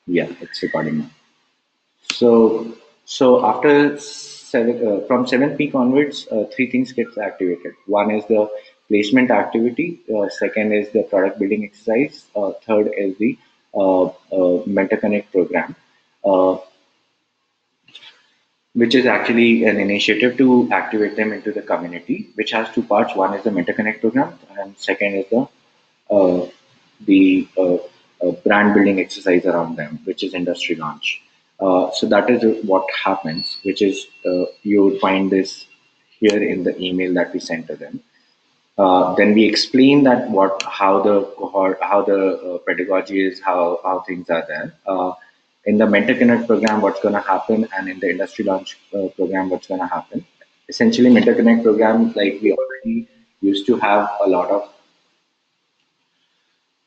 Yeah, it's recording now. So after from seventh week onwards, three things gets activated. One is the placement activity. Second is the product building exercise. Third is the mentor connect program, uh, which is actually an initiative to activate them into the community, which has two parts. One is the mentor connect program, and second is uh, the brand building exercise around them, which is industry launch. So that is what happens, which is you would find this here in the email that we sent to them. Then we explain that how the cohort, how the pedagogy is, how things are there. In the Mentor Connect program, what's going to happen, and in the industry launch program, what's going to happen. Essentially, Mentor Connect program, like we already used to have a lot of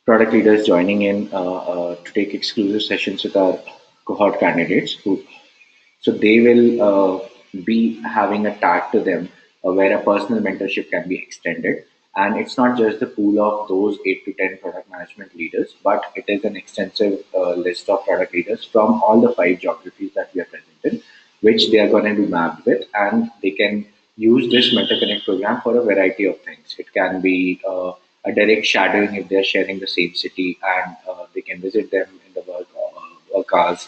product leaders joining in to take exclusive sessions with our cohort candidates who so they will be having a tag to them where a personal mentorship can be extended. And it's not just the pool of those 8 to 10 product management leaders, but it is an extensive list of product leaders from all the five geographies that we are present in, which they are going to be mapped with. And they can use this Mentor Connect program for a variety of things. It can be a direct shadowing if they're sharing the same city and they can visit them in the work hours.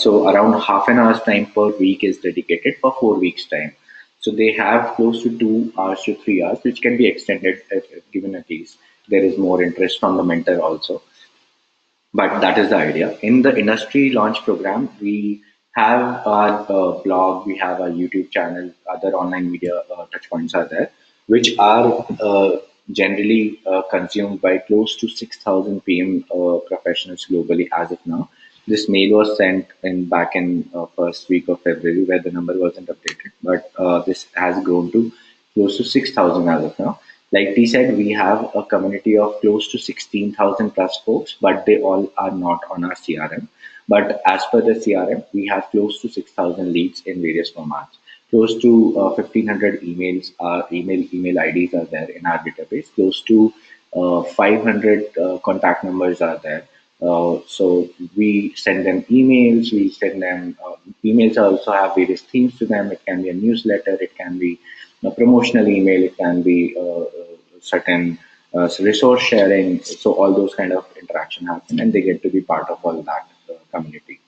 So around half an hour's time per week is dedicated for 4 weeks time. So they have close to 2 hours to 3 hours, which can be extended if given a case. There is more interest from the mentor also. But that is the idea. In the industry launch program, we have our blog, we have our YouTube channel, other online media touch points are there, which are generally consumed by close to 6,000 PM professionals globally as of now. This mail was sent in back in first week of February, where the number wasn't updated, but this has grown to close to 6,000 as of now. Like T said, we have a community of close to 16,000 plus folks, but they all are not on our CRM. But as per the CRM, we have close to 6,000 leads in various formats. Close to 1,500 emails, email IDs are there in our database. Close to 500 contact numbers are there. So we send them emails. We send them emails. Also have various themes to them. It can be a newsletter. It can be a promotional email. It can be certain resource sharing. So all those kind of interaction happen, and they get to be part of all that community.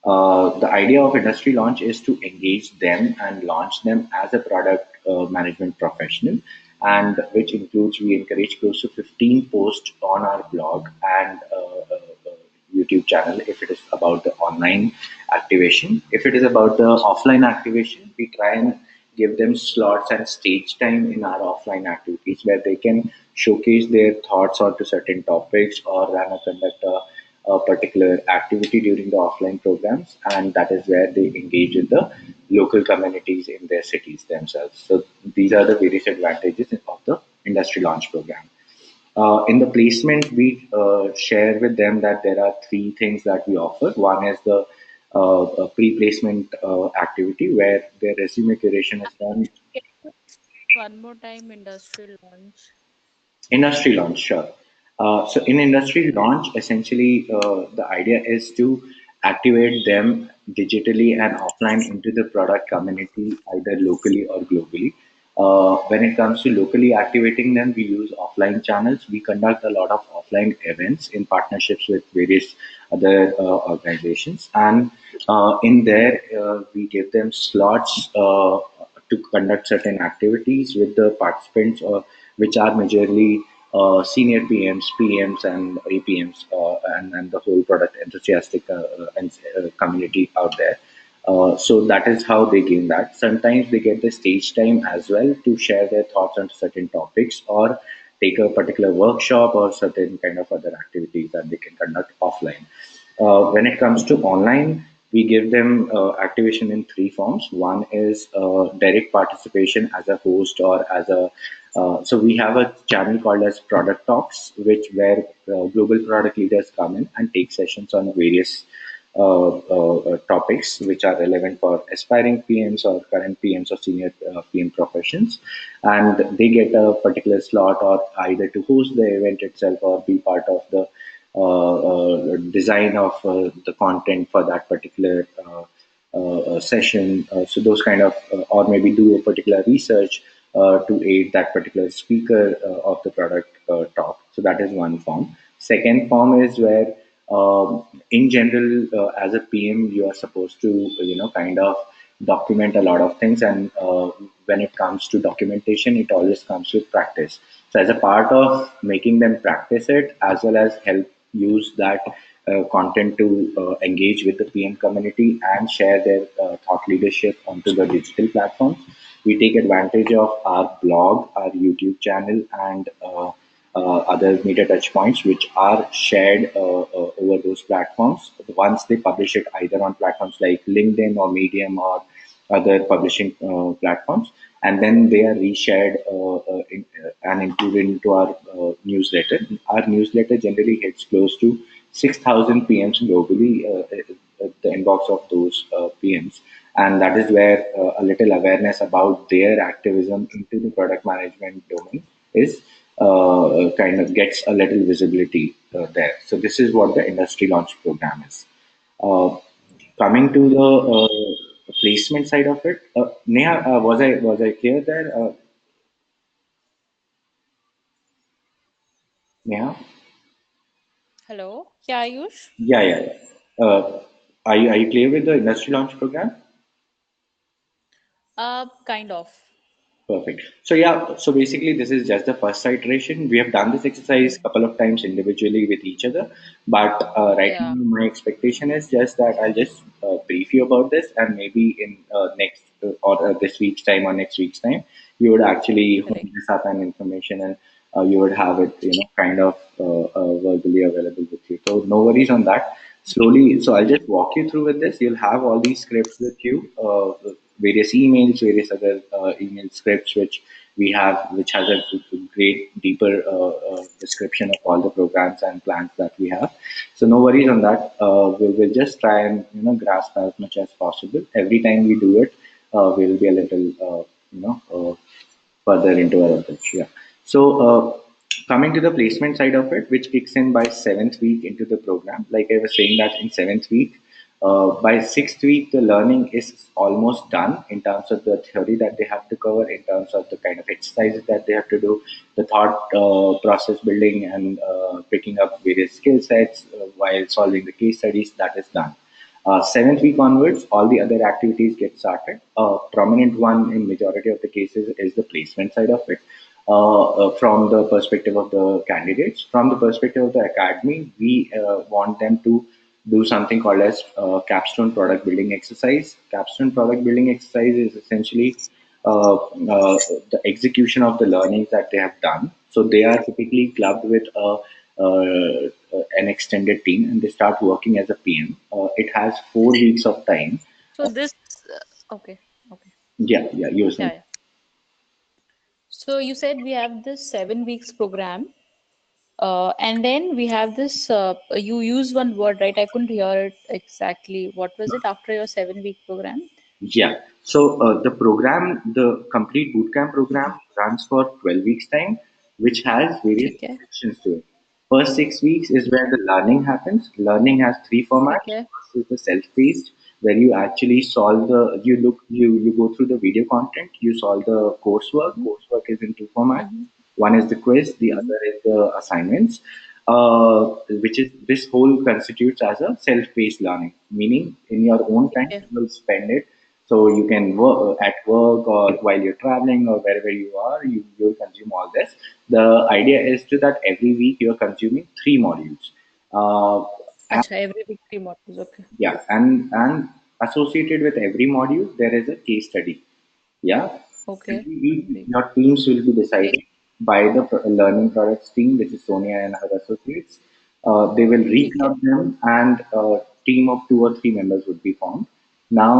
The idea of industry launch is to engage them and launch them as a product management professional, and which includes we encourage close to 15 posts on our blog and YouTube channel if it is about the online activation. If it is about the offline activation, we try and give them slots and stage time in our offline activities where they can showcase their thoughts onto certain topics or run or conduct a particular activity during the offline programs, and that is where they engage with the local communities in their cities themselves. So these are the various advantages of the industry launch program. In the placement, we share with them that there are three things that we offer. One is the pre-placement activity where their resume curation is done. Can you one more time industry launch? Industry launch, sure. So in industry launch, essentially, the idea is to activate them digitally and offline into the product community, either locally or globally. When it comes to locally activating them, we use offline channels. We conduct a lot of offline events in partnerships with various other organizations, and in there, we give them slots to conduct certain activities with the participants, which are majorly senior PMs, PMs, and APMs, and the whole product enthusiastic and community out there. So that is how they gain that. Sometimes they get the stage time as well to share their thoughts on certain topics or take a particular workshop or certain kind of other activities that they can conduct offline. When it comes to online, we give them activation in three forms. One is direct participation as a host or as a so we have a channel called as Product Talks, which where global product leaders come in and take sessions on various topics which are relevant for aspiring PMs or current PMs or senior PM professions, and they get a particular slot or either to host the event itself or be part of the design of the content for that particular session. So those kind of, or maybe do a particular research to aid that particular speaker of the product talk. So that is one form. Second form is where, in general, as a PM, you are supposed to, kind of document a lot of things, and when it comes to documentation, it always comes with practice. So as a part of making them practice it, as well as help use that content to engage with the PM community and share their thought leadership onto the digital platforms, we take advantage of our blog, our YouTube channel, and other media touch points, which are shared over those platforms. Once they publish it either on platforms like LinkedIn or Medium or other publishing platforms, and then they are reshared and included into our newsletter. Our newsletter generally hits close to 6,000 PMs globally, the inbox of those PMs. And that is where a little awareness about their activism into the product management domain is kind of gets a little visibility there. So this is what the industry launch program is. Uh, Coming to the placement side of it, Neha, was I clear there? Neha? Hello. Yeah, Ayush. Yeah, yeah, yeah. Are you clear with the industry launch program? Kind of. Perfect. So yeah, so basically this is just the first iteration. We have done this exercise a Hmm. couple of times individually with each other, but right Yeah. now my expectation is just that I'll just brief you about this, and maybe in next or this week's time or next week's time, you would actually hone Correct. this up and information, and you would have it, kind of verbally available with you. So no worries on that. Slowly, so I'll just walk you through with this. You'll have all these scripts with you, various emails, various other email scripts, which we have, which has a great deeper description of all the programs and plans that we have. So no worries on that. We'll just try and grasp as much as possible. Every time we do it, we'll be a little further into our approach. Yeah. So, coming to the placement side of it, which kicks in by seventh week into the program, like I was saying that in seventh week, by sixth week, the learning is almost done in terms of the theory that they have to cover, in terms of the kind of exercises that they have to do, the thought process building, and picking up various skill sets while solving the case studies. That is done. Seventh week onwards, all the other activities get started. A prominent one in majority of the cases is the placement side of it. From the perspective of the candidates, from the perspective of the academy, we want them to do something called as capstone product building exercise. Capstone product building exercise is essentially the execution of the learnings that they have done. So they are typically clubbed with an extended team, and they start working as a PM. It has 4 weeks of time. So this. Okay. Okay. Yeah, yeah, you were saying. Yeah. Yeah. So you said we have this 7 weeks program, and then we have this. You use one word, right? I couldn't hear it exactly. What was it after your 7 week program? Yeah. So the complete bootcamp program runs for 12 weeks time, which has various ठीक है. sections to it. First 6 weeks is where the learning happens. Learning has three ठीक formats. है. First is the self-paced, where you actually solve you go through the video content, you solve the coursework. Mhm, Coursework is in two formats. mhm, One is the quiz, the mhm. other is the assignments, uh, which is this whole constitutes as a self-paced learning, meaning in your own ठीक time है. you will spend it. So you can work at work or while you're traveling or wherever you are, you'll consume all this. The idea is to that every week you're consuming three modules. Uh, अच्छा, every week 3 modules. Okay. yeah, and associated with every module, there is a case study. Yeah, Okay. every week 1 week. your teams will be Okay. decided by the learning products team, which is Sonia and her associates. They will ठीक है. reclub them, and a team of 2 or 3 members would be formed. Now,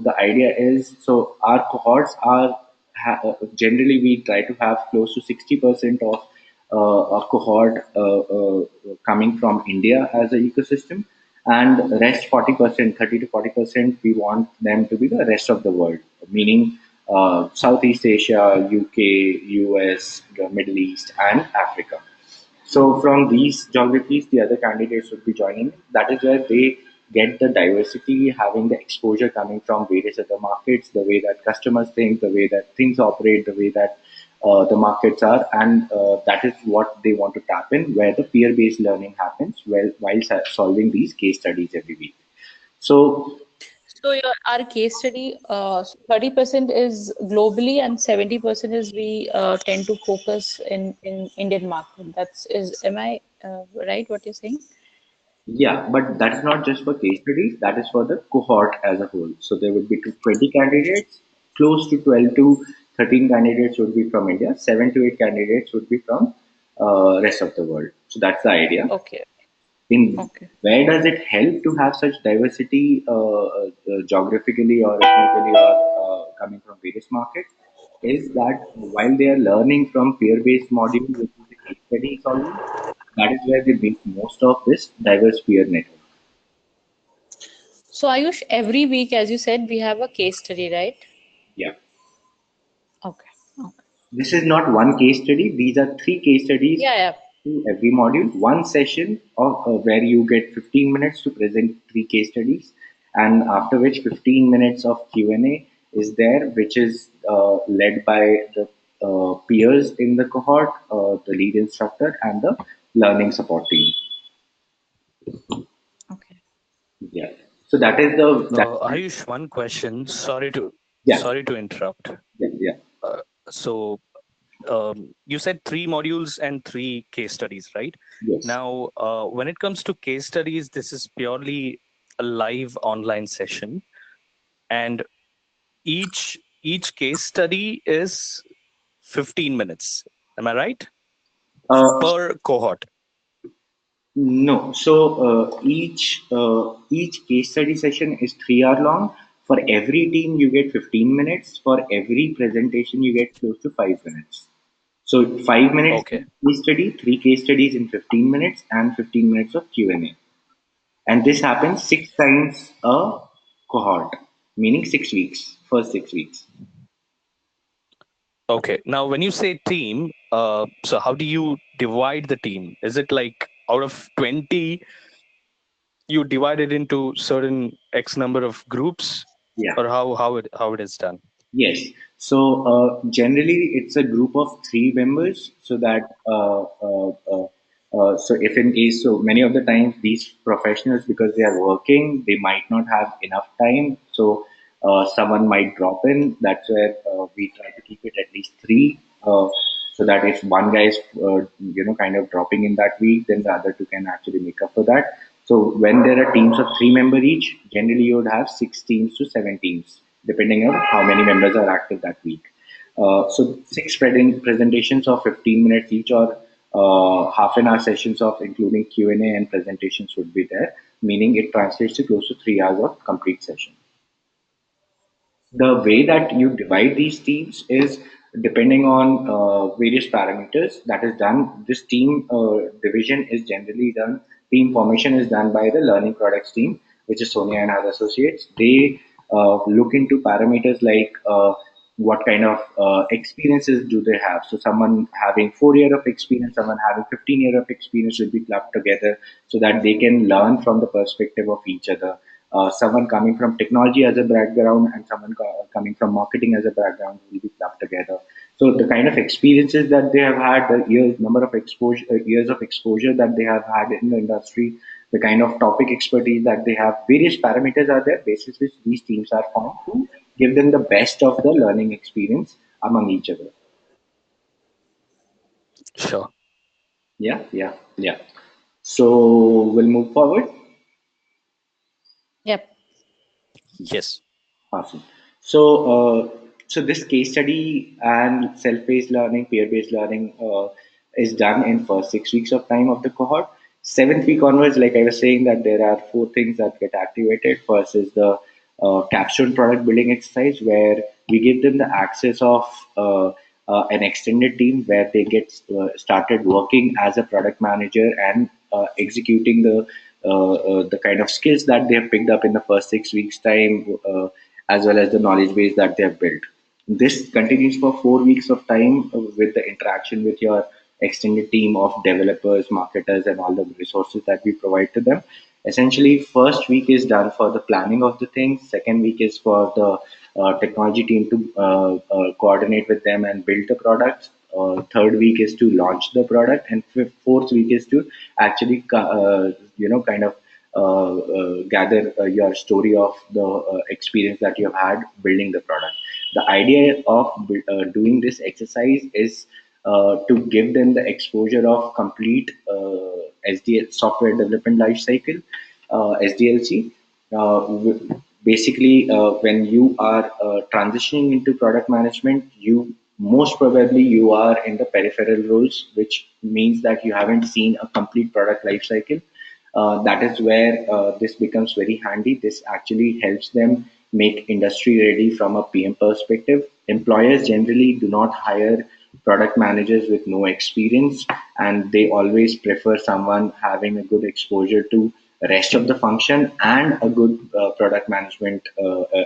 the idea is, so our cohorts are generally we try to have close to 60% of a cohort coming from India as an ecosystem, and rest 40%, 30 to 40%, we want them to be the rest of the world, meaning Southeast Asia, UK, US, the Middle East, and Africa. So from these geographies, the other candidates would be joining. That is where they get the diversity, having the exposure coming from various other markets, the way that customers think, the way that things operate, the way that the markets are, and that is what they want to tap in, where the peer-based learning happens while solving these case studies every week. So So our case study, 30% is globally and 70% is we tend to focus in Indian market. Am I right what you're saying? yeah, but that's not just for case studies, that is for the cohort as a whole. So there would be 20 candidates, close to 12 to 13 candidates would be from India, 7 to 8 candidates would be from rest of the world. So that's the idea. Okay. In Okay. where does it help to have such diversity geographically or ethnically or coming from various markets? Is that while they are learning from peer-based module, which is the case study solving, that is where they make most of this diverse peer network. So Ayush, every week, as you said, we have a case study, right? Yeah. Okay. Okay. This is not one case study. These are three case studies Yeah, yeah. to every module. One session of where you get 15 minutes to present three case studies, and after which 15 minutes of Q&A is there, which is led by the peers in the cohort, the lead instructor, and the learning support team. Okay. Yeah. So that is the that. Ayush, one question. Yeah. Sorry to interrupt. Yeah. Yeah. So you said three modules and three case studies, right? Yes. Now, when it comes to case studies, this is purely a live online session, and each case study is 15 minutes. Am I right? Uh, Per cohort. No. So each case study session is 3 hour long. For every team, you get 15 minutes. For every presentation, you get close to 5 minutes. So 5 minutes Okay. case study, three case studies in 15 minutes, and 15 minutes of Q&A. And this happens 6 times a cohort, meaning 6 weeks. First 6 weeks. Okay. Now, when you say team, so how do you divide the team? Is it like out of 20, you divide it into certain X number of groups, Yeah. or how it is done? Yes. So generally, it's a group of three members. So that so if in case, so many of the times these professionals, because they are working, they might not have enough time. So someone might drop in. That's where we try to keep it at least three. So that if one guy is kind of dropping in that week, then the other two can actually make up for that. So when there are teams of three-member each, generally you would have 6 teams to 7 teams, depending on how many members are active that week. So six presentations of 15 minutes each, or half an hour sessions of including Q&A and presentations would be there, meaning it translates to close to 3 hours of complete session. The way that you divide these teams is depending on various parameters that is done. This team division is generally done, team formation is done by the learning products team, which is Sonia and her associates. They look into parameters like what kind of experiences do they have. So someone having 4 year of experience, someone having 15 year of experience will be clubbed together so that they can learn from the perspective of each other. Someone coming from technology as a background and someone coming from marketing as a background will be clubbed together. So the kind of experiences that they have had, the number of exposure, years of exposure that they have had in the industry, the kind of topic expertise that they have, various parameters are there, basis which these teams are formed to give them the best of the learning experience among each other. Sure. Yeah, yeah, yeah. So we'll move forward. Yep. Yes. Awesome. So, so this case study and self-paced learning, peer-based learning is done in first 6 weeks of time of the cohort. Seventh week onwards, like I was saying, that there are four things that get activated. First is the Capstone product building exercise, where we give them the access of an extended team where they get started working as a product manager and executing the kind of skills that they have picked up in the first 6 weeks time, as well as the knowledge base that they have built. This continues for 4 weeks of time with the interaction with your extended team of developers, marketers, and all the resources that we provide to them. Essentially, first week is done for the planning of the things. Second week is for the technology team to coordinate with them and build the products. Third week is to launch the product, and fourth week is to actually, kind of gather your story of the experience that you've had building the product. The idea of doing this exercise is to give them the exposure of complete SDL, software development lifecycle, SDLC. Basically, when you are transitioning into product management, you most probably you are in the peripheral roles, which means that you haven't seen a complete product lifecycle. That is where this becomes very handy. This actually helps them make industry ready from a PM perspective. Employers generally do not hire product managers with no experience, and they always prefer someone having a good exposure to rest of the function and a good product management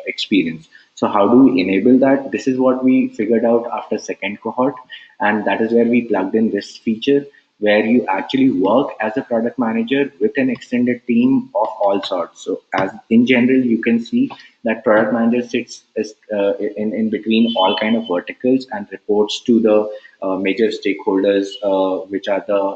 experience. So how do we enable that? This is what we figured out after second cohort, and that is where we plugged in this feature where you actually work as a product manager with an extended team of all sorts. So, as in general, you can see that product manager sits in between all kind of verticals and reports to the major stakeholders, which are the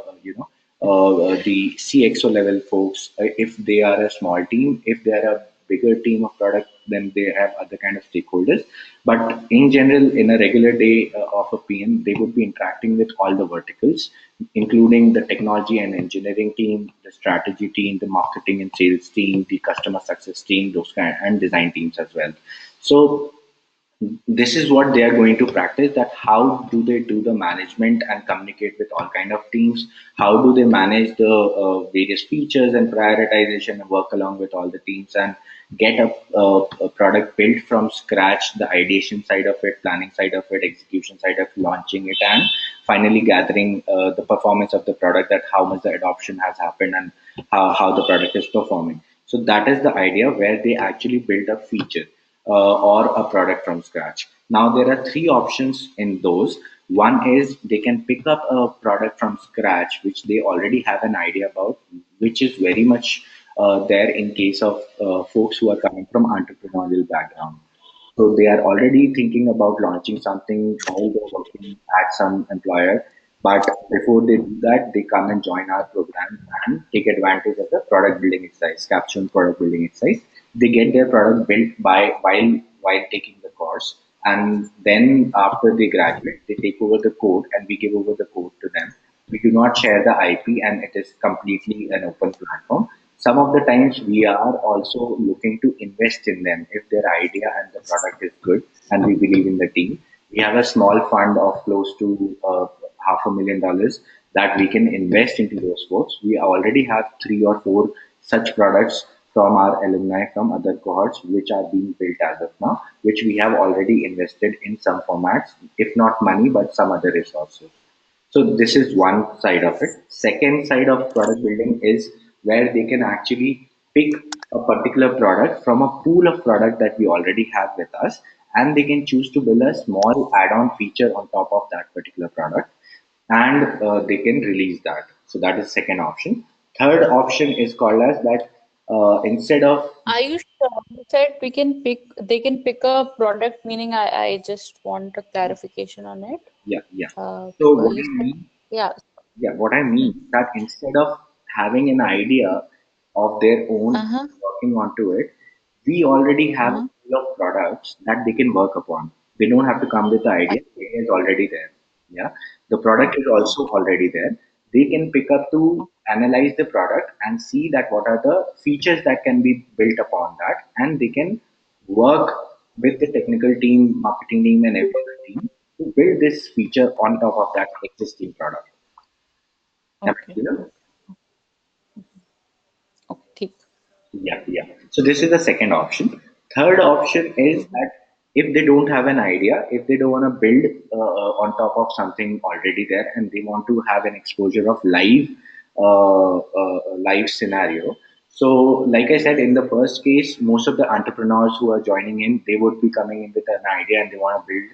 CXO level folks. If they are a small team, if they are a bigger team of product, then they have other kind of stakeholders. But in general, in a regular day of a PM, they would be interacting with all the verticals, including the technology and engineering team, the strategy team, the marketing and sales team, the customer success team, those kind, and design teams as well. So this is what they are going to practice, that how do they do the management and communicate with all kind of teams, how do they manage the various features and prioritization and work along with all the teams and get a product built from scratch, the ideation side of it, planning side of it, execution side of launching it, and finally gathering the performance of the product, that how much the adoption has happened and how the product is performing. So that is the idea where they actually build a feature or a product from scratch. Now, there are three options in those. One is they can pick up a product from scratch, which they already have an idea about, which is very much there in case of folks who are coming from entrepreneurial background. So they are already thinking about launching something while they're working at some employer. But before they do that, they come and join our program and take advantage of the product building exercise, Capstone product building exercise. They get their product built by while taking the course, and then after they graduate, they take over the code and we give over the code to them. We do not share the IP, and it is completely an open platform. Some of the times we are also looking to invest in them if their idea and the product is good and we believe in the team. We have a small fund of close to $500,000 that we can invest into those folks. We already have three or four such products from our alumni from other cohorts which are being built as of now, which we have already invested in some formats, if not money, but some other resources. So this is one side of it. Second side of product building is where they can actually pick a particular product from a pool of product that we already have with us, and they can choose to build a small add-on feature on top of that particular product, and they can release that. So that is second option. Third option is called as that instead of Are you sure? You said we can pick, they can pick a product, meaning I just want a clarification on it. yeah, yeah. So what You I said, mean yeah. Yeah, what I mean is that instead of having an idea of their own Uh-huh. working onto it, we already have a Uh-huh. pool of products that they can work upon. They don't have to come with the I idea; the idea is already there. Yeah, the product is Okay. also already there. They can pick up to analyze the product and see that what are the features that can be built upon that, and they can work with the technical team, marketing team, and every other team to build this feature on top of that existing product. Am I Okay. clear? Okay. ठीक. Yeah, yeah. So this is the second option. Third option is Mhm. that if they don't have an idea, if they don't want to build on top of something already there, and they want to have an exposure of live scenario. So, like I said, in the first case, most of the entrepreneurs who are joining in, they would be coming in with an idea and they want to build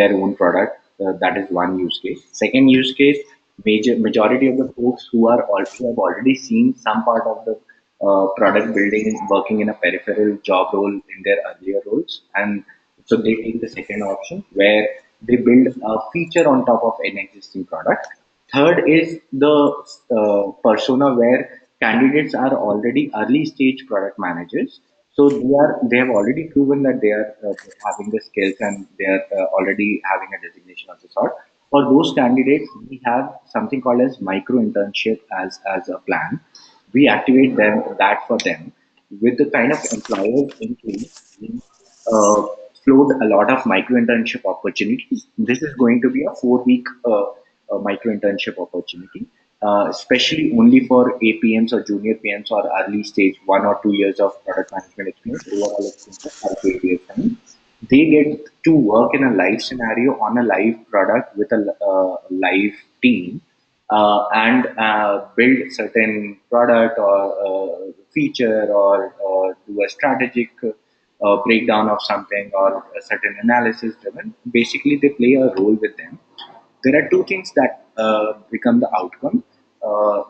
their own product. That is one use case. Second use case, Majority of the folks who have already seen some part of the product building working in a peripheral job role in their earlier roles, and so they take the second option where they build a feature on top of an existing product. Third is the persona where candidates are already early stage product managers. So they have already proven that they are having the skills and they are already having a designation of the sort. For those candidates, we have something called as micro internship as a plan. We activate them with the kind of employers in place. We uh, float a lot of micro internship opportunities. This is going to be a 4 week micro internship opportunity, especially only for APMs or junior PMs or early stage 1 or 2 years of product management experience, overall experience of 5 to 8 years time. They get to work in a live scenario on a live product with a live team, and build certain product or feature, or do a strategic breakdown of something or a certain analysis driven. Basically, they play a role with them. There are two things that become the outcome.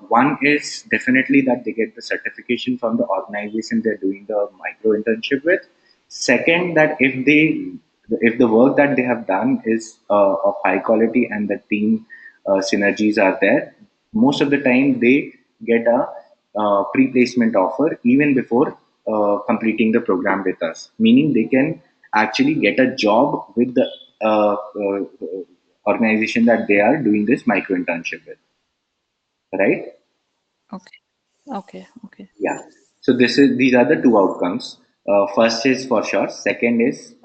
One is definitely that they get the certification from the organization they're doing the micro internship with. Second, that if the work that they have done is of high quality and the team synergies are there, most of the time they get a pre-placement offer even before completing the program with us. Meaning they can actually get a job with the organization that they are doing this micro internship with, right? Okay. Okay. Okay. Yeah. So these are the two outcomes. First is for sure. Second is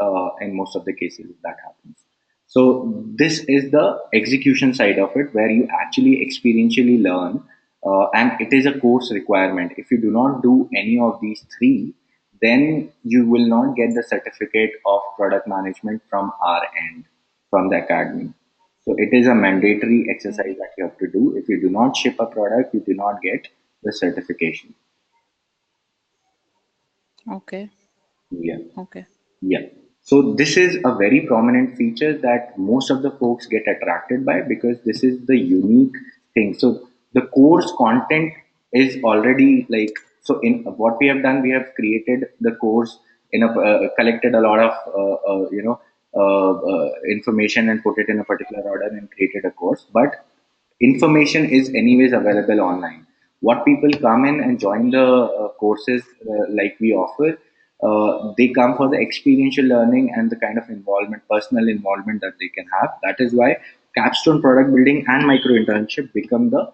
in most of the cases that happens. So this is the execution side of it, where you actually experientially learn, and it is a course requirement. If you do not do any of these three, then you will not get the certificate of product management from our end, from the academy. So it is a mandatory exercise that you have to do. If you do not ship a product, you do not get the certification. Okay. Yeah. Okay. Yeah. So this is a very prominent feature that most of the folks get attracted by, because this is the unique thing. So the course content is already like, so in what we have done, we have created the course in a collected a lot of information and put it in a particular order and created a course. But information is anyways available online. What people come in and join the courses like we offer, they come for the experiential learning and the kind of involvement, personal involvement that they can have. That is why capstone product building and micro internship become the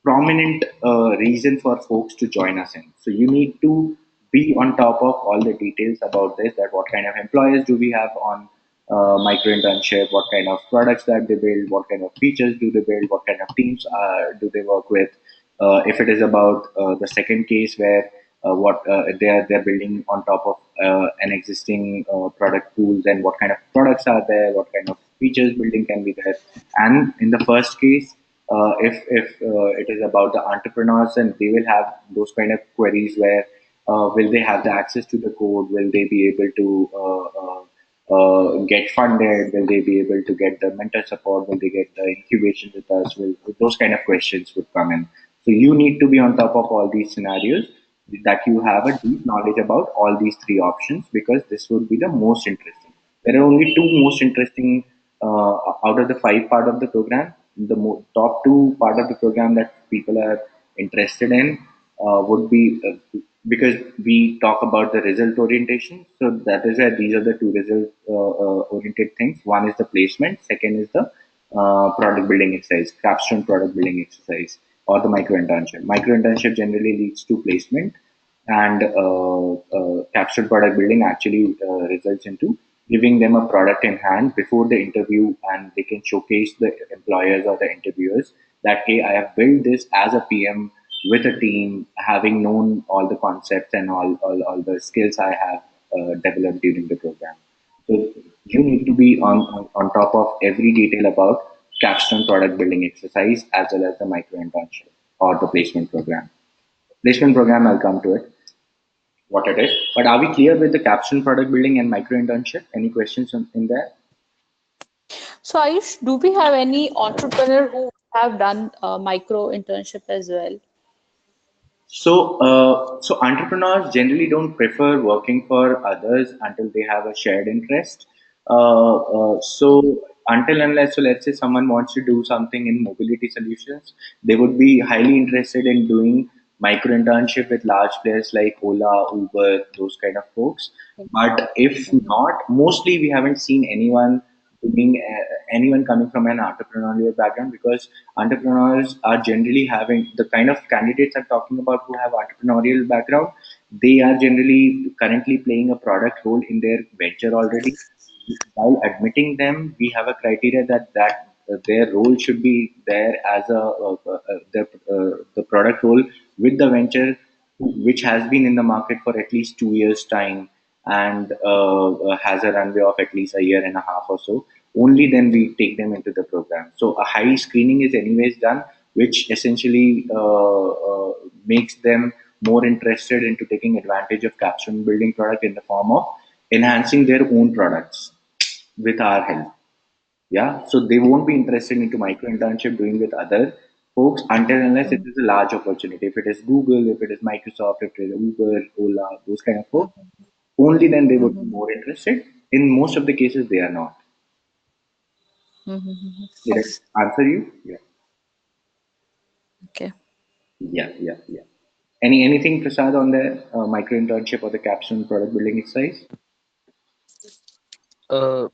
prominent reason for folks to join us in. So you need to be on top of all the details about this, that what kind of employers do we have on micro internship, what kind of products that they build, what kind of features do they build, what kind of teams do they work with. If it is about the second case where what they're building on top of an existing product pool, then what kind of products are there, what kind of features building can be there. And in the first case, if it is about the entrepreneurs, and they will have those kind of queries where will they have the access to the code, will they be able to get funded, will they be able to get the mentor support, will they get the incubation with us, will those kind of questions would come in. So you need to be on top of all these scenarios, that you have a deep knowledge about all these three options, because this would be the most interesting. There are only two most interesting out of the five part of the program. The top two part of the program that people are interested in would be because we talk about the result orientation. So that is why these are the two result oriented things. One is the placement. Second is the product building exercise, capstone product building exercise, or the micro internship. Micro internship generally leads to placement, and capstone product building actually results into giving them a product in hand before the interview, and they can showcase the employers or the interviewers that, hey, I have built this as a PM with a team, having known all the concepts and all the skills I have developed during the program. So you need to be on top of every detail about capstone product building exercise, as well as the micro internship or the placement program. Placement program, I'll come to it, what it is. But are we clear with the capstone product building and micro internship? Any questions in there? So Ayush, do we have any entrepreneur who have done micro internship as well. So entrepreneurs generally don't prefer working for others until they have a shared interest. So until unless, so let's say someone wants to do something in mobility solutions, they would be highly interested in doing micro internship with large players like Ola, Uber, those kind of folks. But if Mhm. not, mostly we haven't seen anyone coming from an entrepreneurial background, because entrepreneurs are generally having the kind of candidates I'm talking about who have entrepreneurial background. They are generally currently playing a product role in their venture already. While admitting them, we have a criteria that their role should be there as the product role with the venture, which has been in the market for at least 2 years time, and has a runway of at least a year and a half or so. Only then we take them into the program. So a high screening is anyways done, which essentially makes them more interested into taking advantage of Capstone building product in the form of enhancing their own products with our help. Yeah, so they won't be interested into micro internship doing with other folks until unless it Mhm. is a large opportunity. If it is Google, if it is Microsoft, if it is Uber, Ola, those kind of folks, only then they would be Mhm. more interested. In most of the cases, they are not. Mhm. Did I answer you? Yeah, Okay. yeah. Anything Prasad on the micro internship or the capstone product building exercise?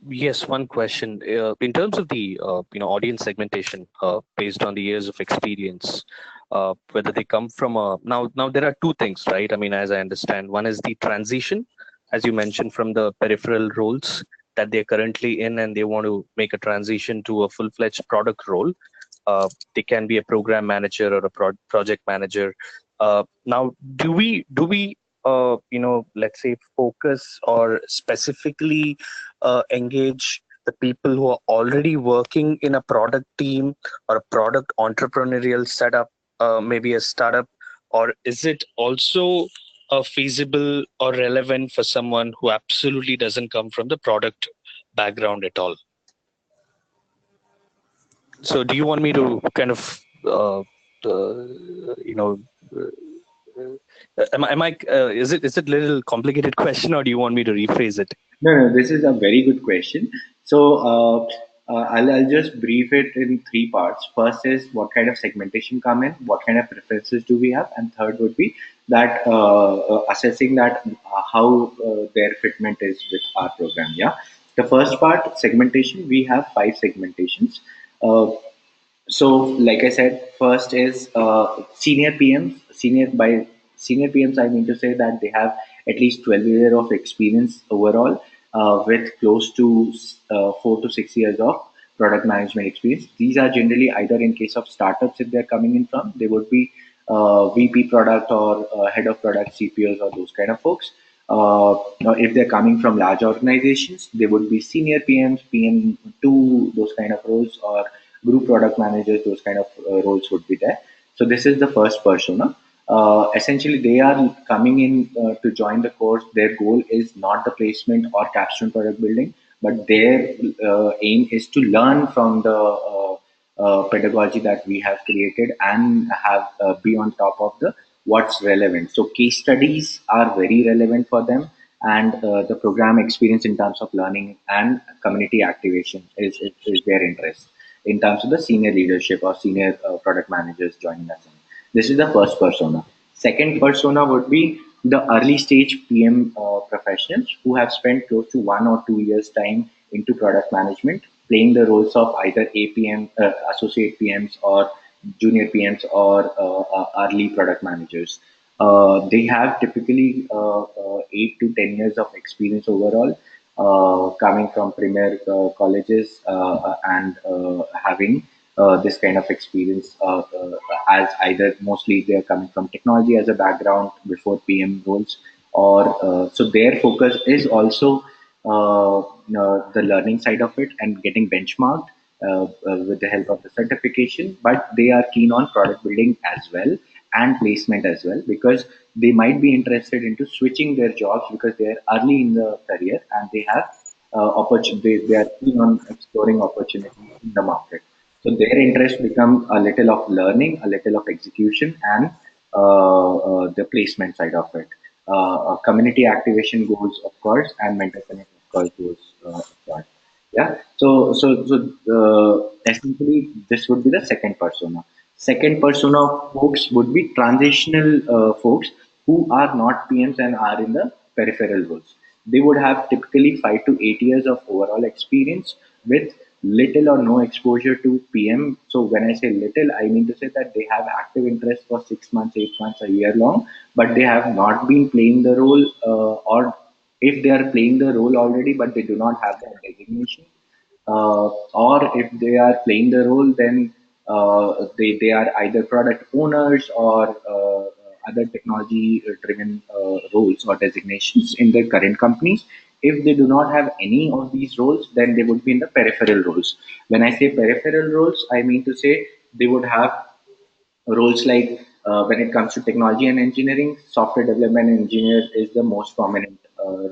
Yes, one question. In terms of the audience segmentation, based on the years of experience, whether they come from a now there are two things, right? I mean, as I understand, one is the transition, as you mentioned, from the peripheral roles that they're currently in, and they want to make a transition to a full-fledged product role. They can be a program manager or a project manager. Now, do we let's say focus or specifically engage the people who are already working in a product team or a product entrepreneurial setup, maybe a startup, or is it also feasible or relevant for someone who absolutely doesn't come from the product background at all? So, do you want me to kind of, you know, is it a little complicated question, or do you want me to rephrase it? No, this is a very good question. So I'll just brief it in three parts. First is what kind of segmentation come in, what kind of preferences do we have, and third would be that assessing that how their fitment is with our program. Yeah. The first part, segmentation, we have five segmentations. Uh, so, like I said, first is senior PMs. Senior PMs, I mean to say that they have at least 12 years of experience overall, with close to 4 to 6 years of product management experience. These are generally either in case of startups, if they're coming in from, they would be VP product or head of product, CPOs, or those kind of folks. Now, if they're coming from large organizations, they would be senior PMs, PM2, those kind of roles, or group product managers, those kind of roles would be there. So this is the first persona. Essentially, they are coming in to join the course. Their goal is not the placement or capstone product building, but their aim is to learn from the pedagogy that we have created and have be on top of the what's relevant. So case studies are very relevant for them, and the program experience in terms of learning and community activation is their interest in terms of the senior leadership or senior product managers joining us in. This is the first persona. Second persona would be the early stage PM professionals who have spent close to 1 or 2 years time into product management, playing the roles of either APM, associate PMs, or junior PMs, or early product managers. They have typically 8 to 10 years of experience overall, coming from premier colleges, and having this kind of experience, as either mostly they are coming from technology as a background before PM roles, or so their focus is also the learning side of it and getting benchmarked with the help of the certification, but they are keen on product building as well and placement as well, because they might be interested into switching their jobs because they are early in the career and they have opportunity. They are keen on exploring opportunities in the market. So their interest become a little of learning, a little of execution, and the placement side of it. Community activation goes, of course, and mental connect, of course, goes, of course. Yeah. So essentially, this would be the second persona. Second persona of folks would be transitional folks who are not PMs and are in the peripheral roles. They would have typically 5 to 8 years of overall experience with little or no exposure to PM. So when I say little, I mean to say that they have active interest for 6 months, 8 months, a year long, but they have not been playing the role, or if they are playing the role already, but they do not have that designation, or if they are playing the role, then they are either product owners or other technology driven roles or designations in their current companies. If they do not have any of these roles, then they would be in the peripheral roles. When I say peripheral roles, I mean to say they would have roles like, when it comes to technology and engineering, software development engineer is the most prominent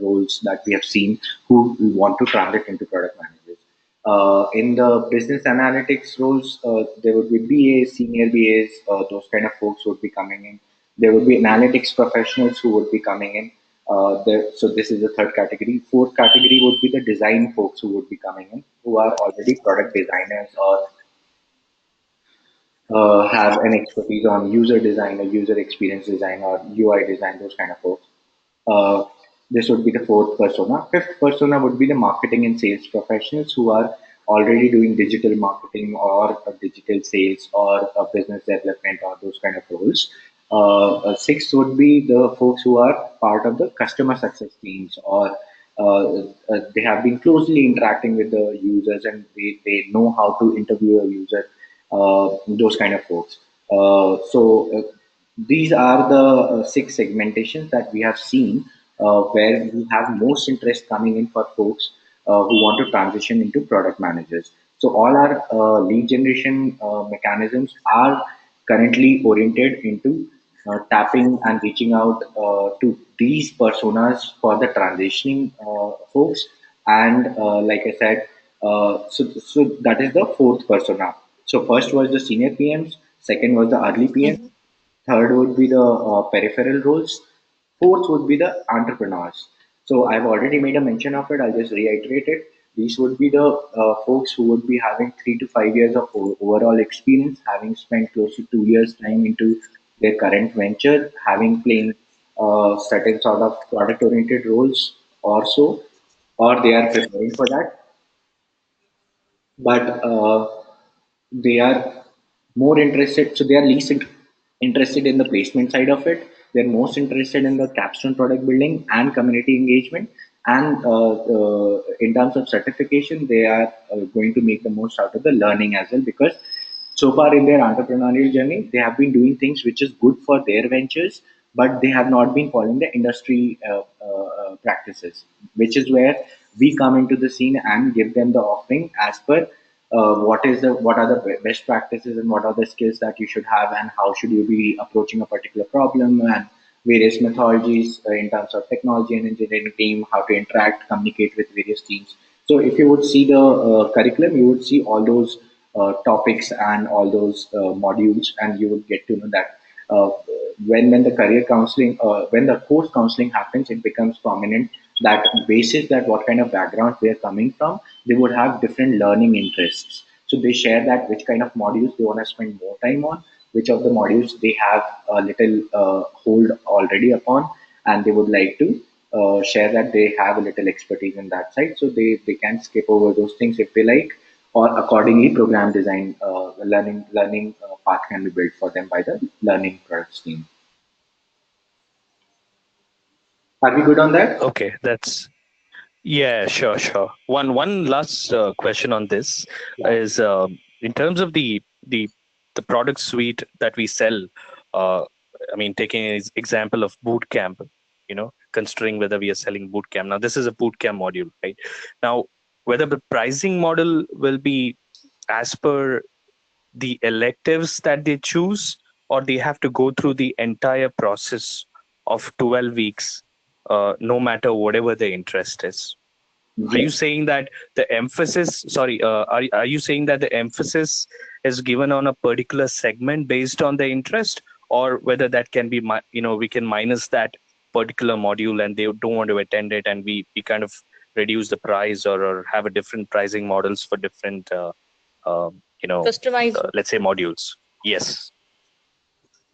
roles that we have seen who want to transit into product managers. In the business analytics roles, there would be BAs, senior BAs, those kind of folks would be coming in. There would be analytics professionals who would be coming in. So this is the third category. Fourth category would be the design folks who would be coming in, who are already product designers or have an expertise on user design or user experience design or UI design, those kind of folks. Uh, this would be the fourth persona. Fifth persona would be the marketing and sales professionals who are already doing digital marketing or digital sales or business development or those kind of roles. Sixth would be the folks who are part of the customer success teams, or they have been closely interacting with the users and they know how to interview a user, those kind of folks. These are the six segmentations that we have seen, where we have most interest coming in for folks who want to transition into product managers. So all our lead generation mechanisms are currently oriented into tapping and reaching out to these personas for the transitioning folks. And like I said, so that is the fourth persona. So first was the senior PMs, second was the early PMs, Mhm. third would be the peripheral roles, fourth would be the entrepreneurs. So I've already made a mention of it. I'll just reiterate it. These would be the folks who would be having 3 to 5 years of overall experience, having spent close to 2 years time into their current venture, having playing certain sort of product oriented roles or so, or they are preparing for that, but they are more interested. So they are least interested in the placement side of it. They're most interested in the capstone product building and community engagement. And in terms of certification, they are going to make the most out of the learning as well, because so far in their entrepreneurial journey, they have been doing things which is good for their ventures, but they have not been following the industry practices, which is where we come into the scene and give them the offering as per what are the best practices and what are the skills that you should have and how should you be approaching a particular problem, and various methodologies in terms of technology and engineering team, how to interact, communicate with various teams. So if you would see the curriculum, you would see all those topics and all those modules, and you would get to know that uh, when the career counseling, when the course counseling happens, it becomes prominent that basis that what kind of background they are coming from, they would have different learning interests. So they share that which kind of modules they want to spend more time on, which of the modules they have a little hold already upon, and they would like to share that they have a little expertise in that side, so they can skip over those things if they like, or accordingly program design, learning path can be built for them by the learning products team. Are we good on that? Okay, that's yeah, sure, sure. One last question on this Yeah. is, in terms of the product suite that we sell. Uh, I mean, taking an example of boot camp, considering whether we are selling boot camp. Now, this is a boot camp module, right? Now, whether the pricing model will be as per the electives that they choose, or they have to go through the entire process of 12 weeks, no matter whatever their interest is. Are you Yes. saying that the emphasis, sorry, are you saying that the emphasis is given on a particular segment based on the interest, or whether that can be, we can minus that particular module and they don't want to attend it, and we kind of reduce the price, or have a different pricing models for different, uh, Customized. let's say modules? Yes.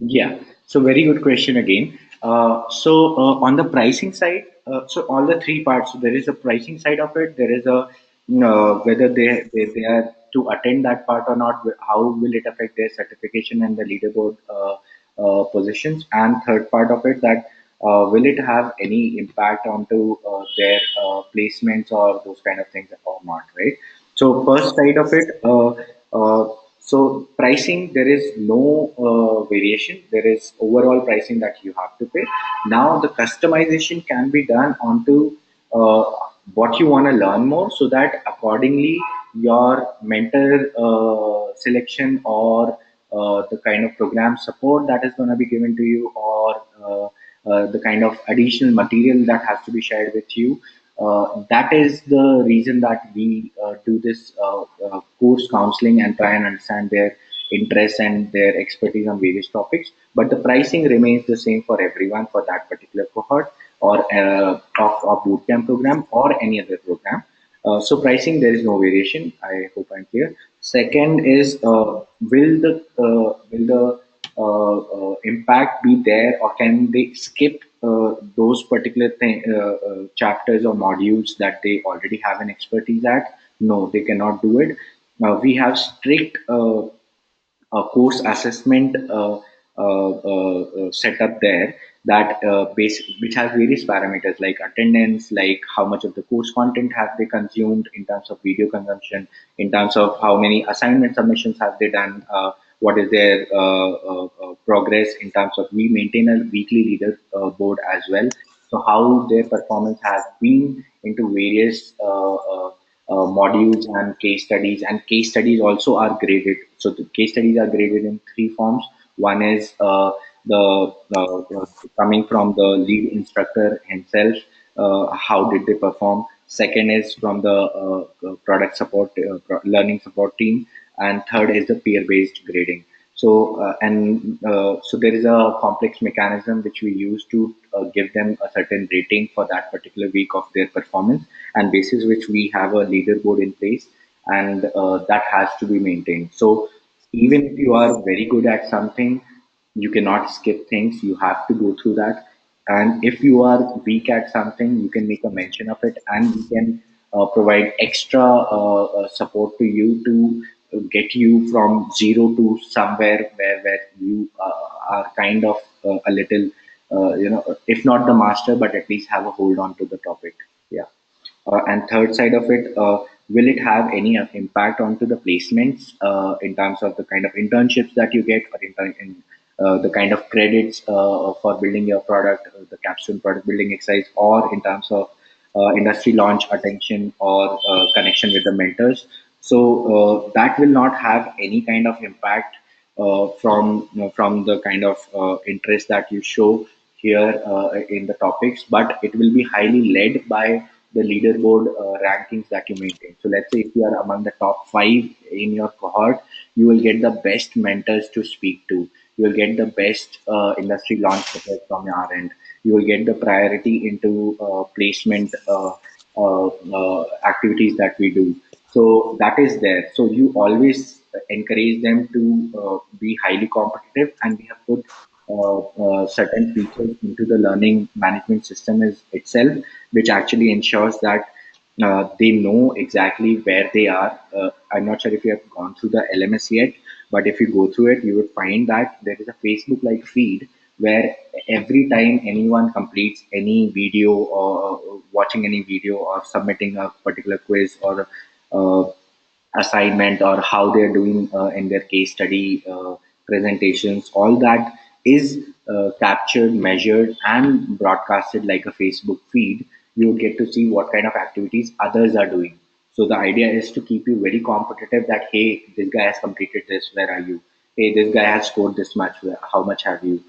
Yeah, so very good question again. On the pricing side, so all the three parts. So there is a pricing side of it. There is a whether they are to attend that part or not. How will it affect their certification and the leaderboard positions? And third part of it, that will it have any impact onto their placements or those kind of things or not, right? So first side of it, so pricing, there is no variation. There is overall pricing that you have to pay. Now the customization can be done onto uh, what you want to learn more, so that accordingly your mentor selection or the kind of program support that is going to be given to you, or the kind of additional material that has to be shared with you. That is the reason that we do this course counseling and try and understand their interests and their expertise on various topics. But the pricing remains the same for everyone for that particular cohort, or of bootcamp program or any other program. So pricing, there is no variation. I hope I'm clear. Second is, will the impact be there, or can they skip those particular chapters or modules that they already have an expertise at? No, they cannot do it. We have strict course assessment set up there, that which has various parameters like attendance, like how much of the course content have they consumed in terms of video consumption, in terms of how many assignment submissions have they done, what is their progress in terms of, we maintain a weekly leader board as well. So how their performance has been into various modules and case studies. And case studies also are graded. So the case studies are graded in three forms. One is the coming from the lead instructor himself, how did they perform. Second is from the product support, learning support team. And third is the peer-based grading. So there is a complex mechanism which we use to give them a certain rating for that particular week of their performance, and basis which we have a leaderboard in place, and that has to be maintained. So even if you are very good at something, you cannot skip things. You have to go through that. And if you are weak at something, you can make a mention of it, and we can provide extra support to you to get you from zero to somewhere where you are kind of a little, if not the master, but at least have a hold on to the topic. Yeah. And third side of it, will it have any impact onto the placements in terms of the kind of internships that you get, or the kind of credits for building your product, the Capstone product building exercise, or in terms of industry launch attention or connection with the mentors? So that will not have any kind of impact from the kind of interest that you show here in the topics, but it will be highly led by the leaderboard rankings that you maintain. So let's say if you are among the top five in your cohort, you will get the best mentors to speak to. You will get the best industry launch support from your end. You will get the priority into placement activities that we do. So that is there. So you always encourage them to be highly competitive, and we have put certain features into the learning management system itself, which actually ensures that they know exactly where they are. I'm not sure if you have gone through the LMS yet, but if you go through it, you would find that there is a Facebook like feed where every time anyone completes any video, or watching any video, or submitting a particular quiz, or uh, assignment, or how they're doing in their case study presentations, all that is captured, measured, and broadcasted like a Facebook feed. You would get to see what kind of activities others are doing. So the idea is to keep you very competitive, that hey, this guy has completed this, where are you? Hey, this guy has scored this much, how much have you?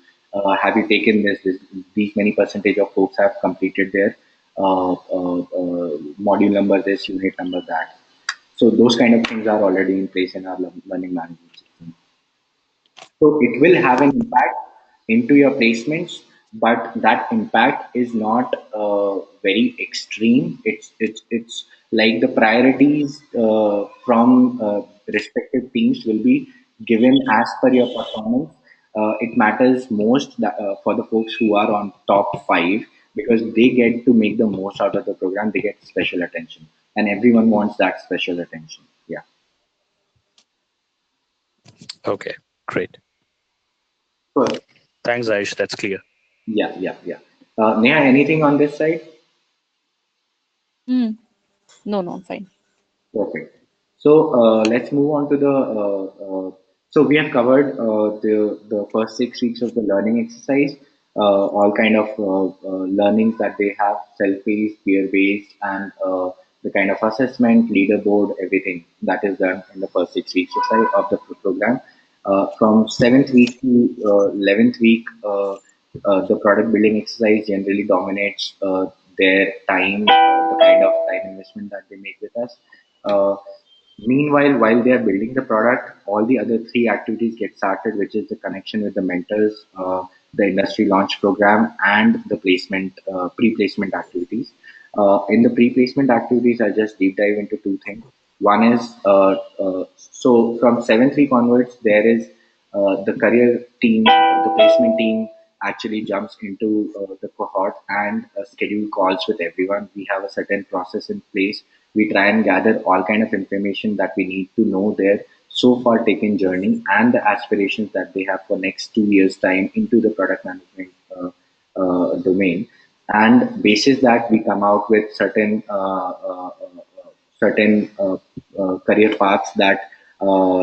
Have you taken this? These many percentage of folks have completed there. module number this, unit number that. So those kind of things are already in place in our learning management system. So it will have an impact into your placements, but that impact is not very extreme. It's like the priorities from respective teams will be given as per your performance. It matters most that, for the folks who are on top five, because they get to make the most out of the program. They get special attention, and everyone wants that special attention. Yeah. Okay, great. First. Thanks, Aish. That's clear. Yeah, yeah, yeah. Neha, anything on this side? Mm. No, no, I'm fine. Perfect. So let's move on to the. So we have covered the first 6 weeks of the learning exercise, all kind of learnings that they have, self-paced, peer-based, and the kind of assessment, leaderboard, everything that is done in the first 6 weeks of the program. From seventh week to 11th week, the product building exercise generally dominates their time, the kind of time investment that they make with us. Uh, Meanwhile, while they are building the product, all the other three activities get started, which is the connection with the mentors, the industry launch program, and the pre-placement activities. In the pre-placement activities, I just deep dive into two things. One is so from seventh week onwards, there is the career team, the placement team actually jumps into the cohort and schedule calls with everyone. We have a certain process in place. We try and gather all kind of information that we need to know their so far taken journey and the aspirations that they have for next 2 years time into the product management domain. And basis that we come out with certain career paths that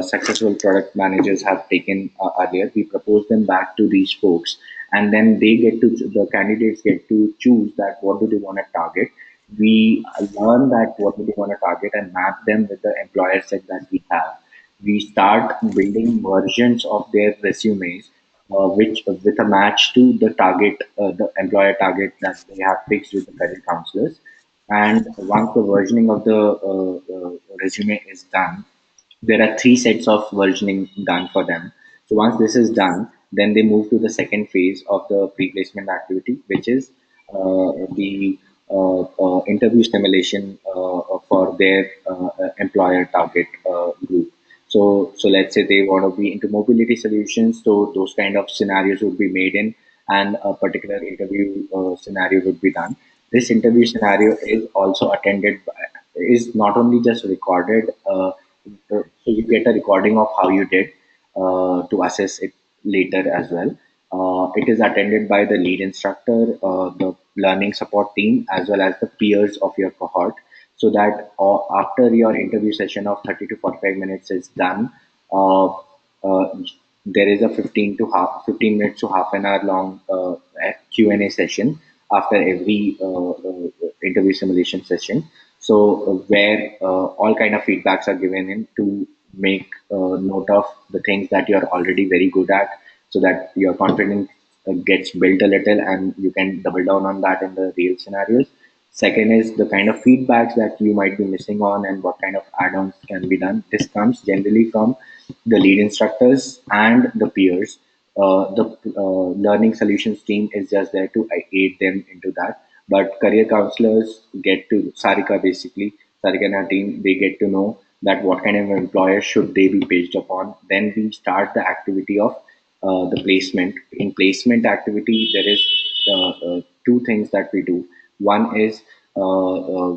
successful product managers have taken earlier. We propose them back to these folks, and then the candidates get to choose that what do they want to target. We learn that what do they want to target and map them with the employer set that we have. We start building versions of their resumes, which with a match to the target, the employer target that they have fixed with the career counselors. And once the versioning of the resume is done, there are three sets of versioning done for them. So once this is done, then they move to the second phase of the pre-placement activity, which is the interview stimulation for their employer target group. So let's say they want to be into mobility solutions. So those kind of scenarios would be made in, and a particular interview scenario would be done. This interview scenario is also attended by, is not only just recorded. So you get a recording of how you did to assess it later as well. It is attended by the lead instructor, the learning support team, as well as the peers of your cohort, so that after your interview session of 30 to 45 minutes is done, uh, uh, there is a 15 minutes to half an hour long Q&A session after every interview simulation session. So where all kind of feedbacks are given in to make note of the things that you're already very good at, so that your confidence gets built a little and you can double down on that in the real scenarios. Second is the kind of feedbacks that you might be missing on and what kind of add-ons can be done. This comes generally from the lead instructors and the peers. The learning solutions team is just there to aid them into that. But career counselors get to Sarika basically, Sarika and her team, they get to know that what kind of employer should they be paged upon. Then we start the activity of the placement. In placement activity, there is two things that we do. One is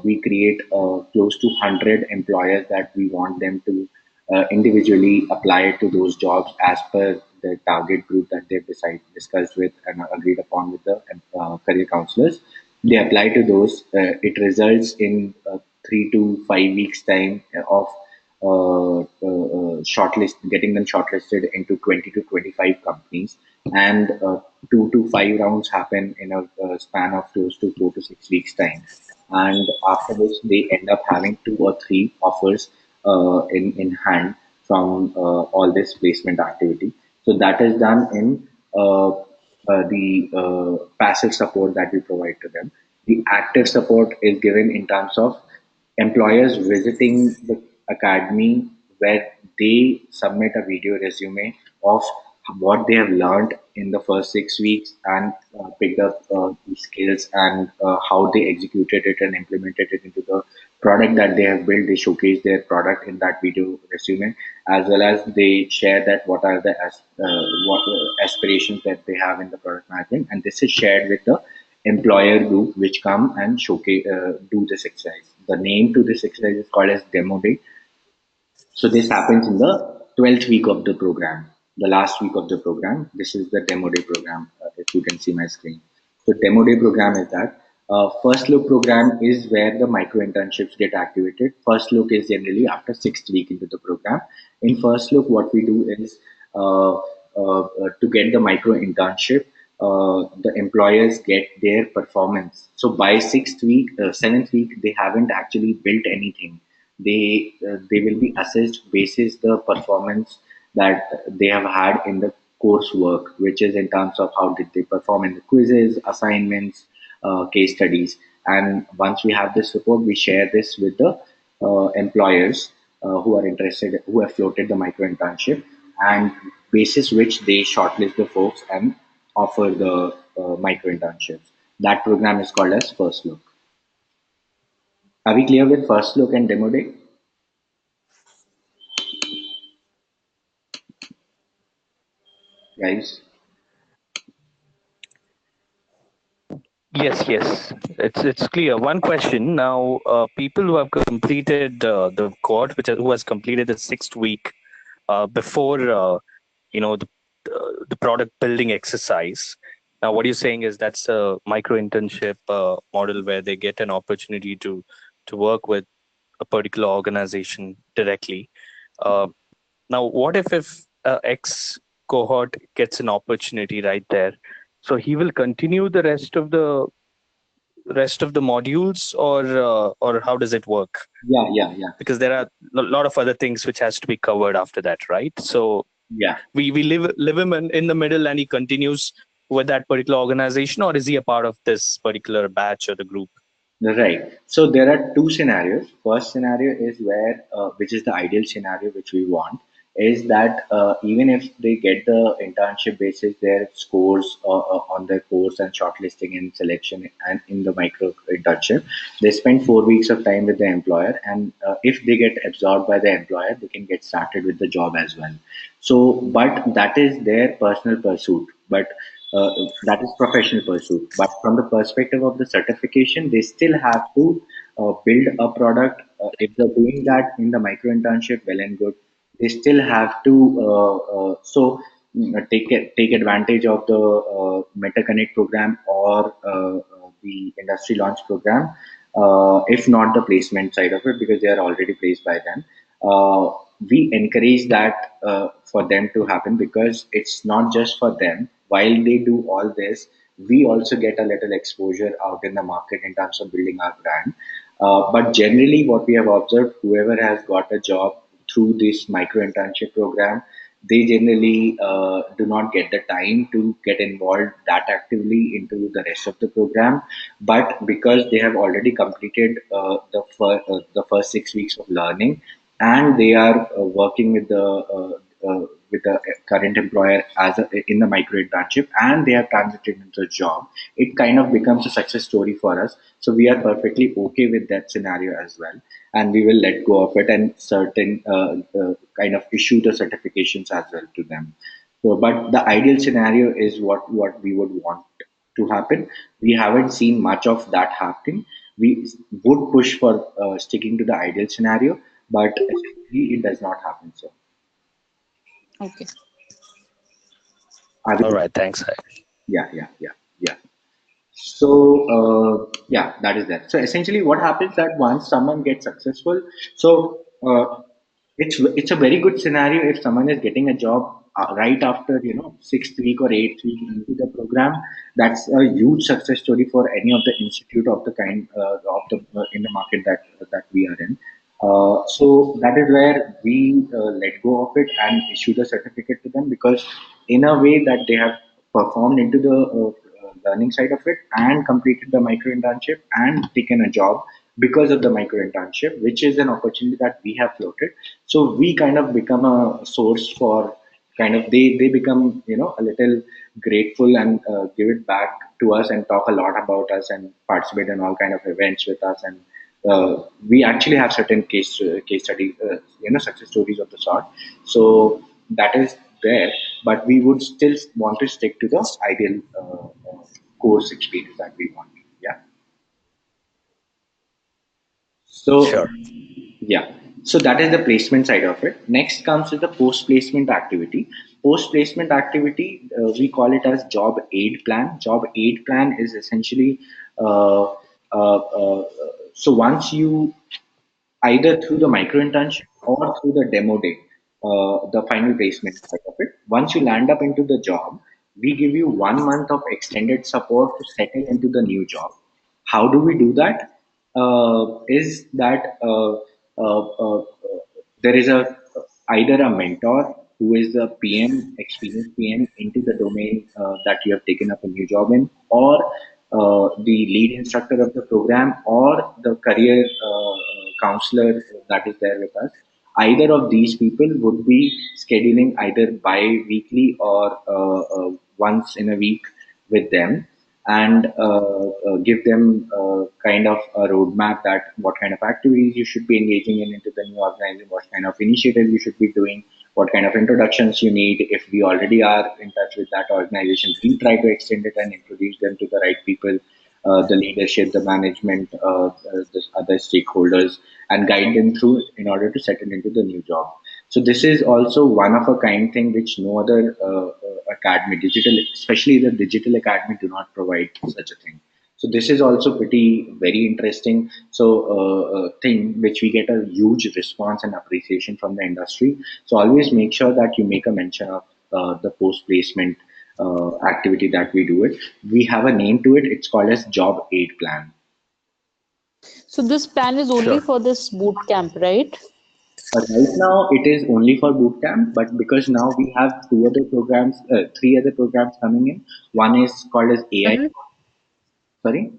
we create close to 100 employers that we want them to individually apply to those jobs as per the target group that they've discussed with and agreed upon with the career counselors. They apply to those. It results in 3 to 5 weeks time of getting them shortlisted into 20 to 25 companies, and 2 to 5 rounds happen in a span of close to 4 to 6 weeks time, and after which they end up having two or three offers in hand from all this placement activity. So that is done in the passive support that we provide to them. The active support is given in terms of employers visiting the academy where they submit a video resume of what they have learned in the first 6 weeks and picked up the skills and how they executed it and implemented it into the product that they have built. They showcase their product in that video resume, as well as they share that what are the what aspirations that they have in the product management, and this is shared with the employer group, which come and showcase do this exercise. The name to this exercise is called as demo day. So this happens in the 12th week of the program, the last week of the program. This is the demo day program, if you can see my screen. So demo day program is that. First look program is where the micro internships get activated. First look is generally after 6th week into the program. In first look, what we do is to get the micro internship, the employers get their performance. So by 6th week, 7th week, they haven't actually built anything. They will be assessed basis the performance that they have had in the coursework, which is in terms of how did they perform in the quizzes, assignments, case studies. And once we have this report, we share this with the employers who are interested, who have floated the micro internship, and basis which they shortlist the folks and offer the micro internships. That program is called as First Look. Are we clear with First Look and Demo Day, guys? Yes, yes, it's clear. One question now: people who have completed the cohort, who has completed the 6th week before the product building exercise. Now, what you're saying is that's a micro internship model where they get an opportunity to work with a particular organization directly. Uh, Now, what if X cohort gets an opportunity right there? So he will continue the rest of the modules, or how does it work? Yeah, yeah, yeah, Because there are a lot of other things which has to be covered after that, right? So yeah. we live him in the middle, and he continues with that particular organization, or is he a part of this particular batch or the group? Right. So there are two scenarios. First scenario is where, which is the ideal scenario which we want, is that even if they get the internship basis, their scores on their course and shortlisting and selection and in the micro internship, they spend 4 weeks of time with the employer, and if they get absorbed by the employer, they can get started with the job as well. So, but that is their personal pursuit. But that is professional pursuit. But from the perspective of the certification, they still have to build a product. If they're doing that in the micro internship, well and good. They still have to take advantage of the Meta Connect program or the industry launch program. If not the placement side of it, because they are already placed by them. We encourage that for them to happen, because it's not just for them. While they do all this, we also get a little exposure out in the market in terms of building our brand. But generally, what we have observed, whoever has got a job through this micro internship program, they generally do not get the time to get involved that actively into the rest of the program. But because they have already completed the first 6 weeks of learning, and they are working with the current employer in the micro internship, and they have transited into a job, it kind of becomes a success story for us. So we are perfectly okay with that scenario as well, and we will let go of it and certain kind of issue the certifications as well to them. So, but the ideal scenario is what we would want to happen. We haven't seen much of that happening. We would push for sticking to the ideal scenario, but essentially it does not happen. So, Okay. are All we? right, thanks. Yeah, yeah, yeah, yeah. So yeah, that is that. So essentially, what happens that once someone gets successful, so it's a very good scenario if someone is getting a job right after 6th week or 8th week into the program. That's a huge success story for any of the institute of the kind of the in the market that we are in. So that is where we let go of it and issue the certificate to them, because in a way that they have performed into the learning side of it and completed the micro internship and taken a job because of the micro internship, which is an opportunity that we have floated. So we kind of become a source for kind of they become a little grateful and give it back to us and talk a lot about us and participate in all kind of events with us, and we actually have certain case study success stories of the sort. So that is there, but we would still want to stick to the ideal course experience that we want. Yeah. So Sure. yeah. So that is the placement side of it. Next comes to the post placement activity. Post placement activity, we call it as job aid plan. Job aid plan is essentially uh, so once you either through the micro internship or through the demo day, the final placement side of it. Once you land up into the job, we give you 1 month of extended support to settle into the new job. How do we do that? Is that there is a either a mentor who is the PM, experienced PM into the domain that you have taken up a new job in, or the lead instructor of the program, or the career counselor that is there with us. Either of these people would be scheduling either bi-weekly or once in a week with them, and give them kind of a roadmap that what kind of activities you should be engaging in into the new organization, what kind of initiatives you should be doing, what kind of introductions you need. If we already are in touch with that organization, we try to extend it and introduce them to the right people, the leadership, the management, the other stakeholders, and guide them through in order to settle into the new job. So this is also one of a kind thing which no other academy, digital, especially the digital academy, do not provide such a thing. So this is also pretty very interesting. So thing which we get a huge response and appreciation from the industry. So always make sure that you make a mention of the post placement activity that we do it. We have a name to it. It's called as Job Aid Plan. So this plan is only Sure. for this boot camp, right? Right now, it is only for boot camp, but because now we have three other programs coming in. One is called as AI. Mm-hmm. Sorry.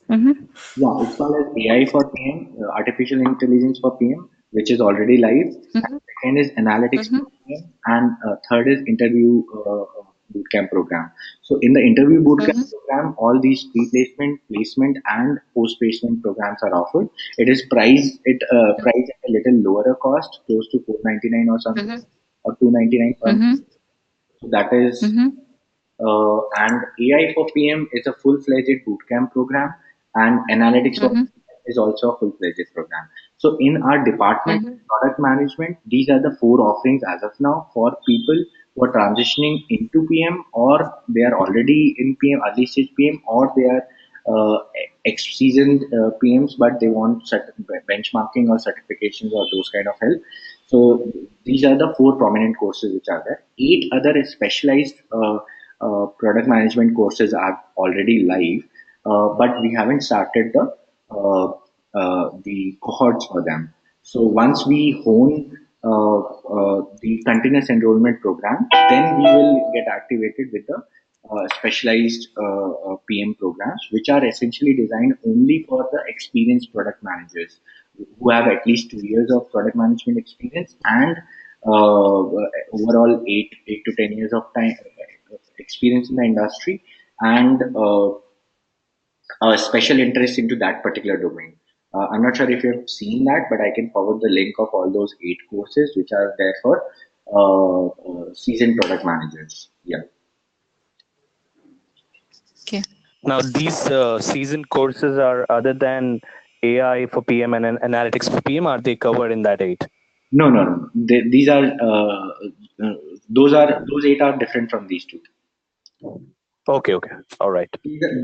Mm-hmm. Yeah, it's called as AI for PM, artificial intelligence for PM, which is already live. And Mm-hmm. second is analytics Mm-hmm. for PM, and third is interview bootcamp program. So in the interview bootcamp Mm-hmm. program, all these pre-placement, placement, and post-placement programs are offered. It is priced at a little lower cost, close to 499 or something, Mm-hmm. or 299 per month. Mm-hmm. So that is Mm-hmm. and AI for PM is a full-fledged bootcamp program, and analytics for Mm-hmm. PM is also a full-fledged program. So in our department, Mm-hmm. product management, these are the four offerings as of now for people who are transitioning into PM, or they are already in PM, early stage PM, or they are ex-seasoned PMs, but they want benchmarking or certifications or those kind of help. So these are the four prominent courses which are there. Eight other specialized product management courses are already live, but we haven't started the cohorts for them. So once we hone the continuous enrollment program, then we will get activated with the specialized PM programs, which are essentially designed only for the experienced product managers who have at least 2 years of product management experience and overall eight to 10 years of time experience in the industry, and a special interest into that particular domain. I'm not sure if you have seen that, but I can forward the link of all those 8 courses which are there for seasoned product managers. Yeah. Okay. Now, these seasoned courses are other than AI for PM and analytics for PM. Are they covered in that eight? No, no, no. These are those eight are different from these two. Okay, okay. All right.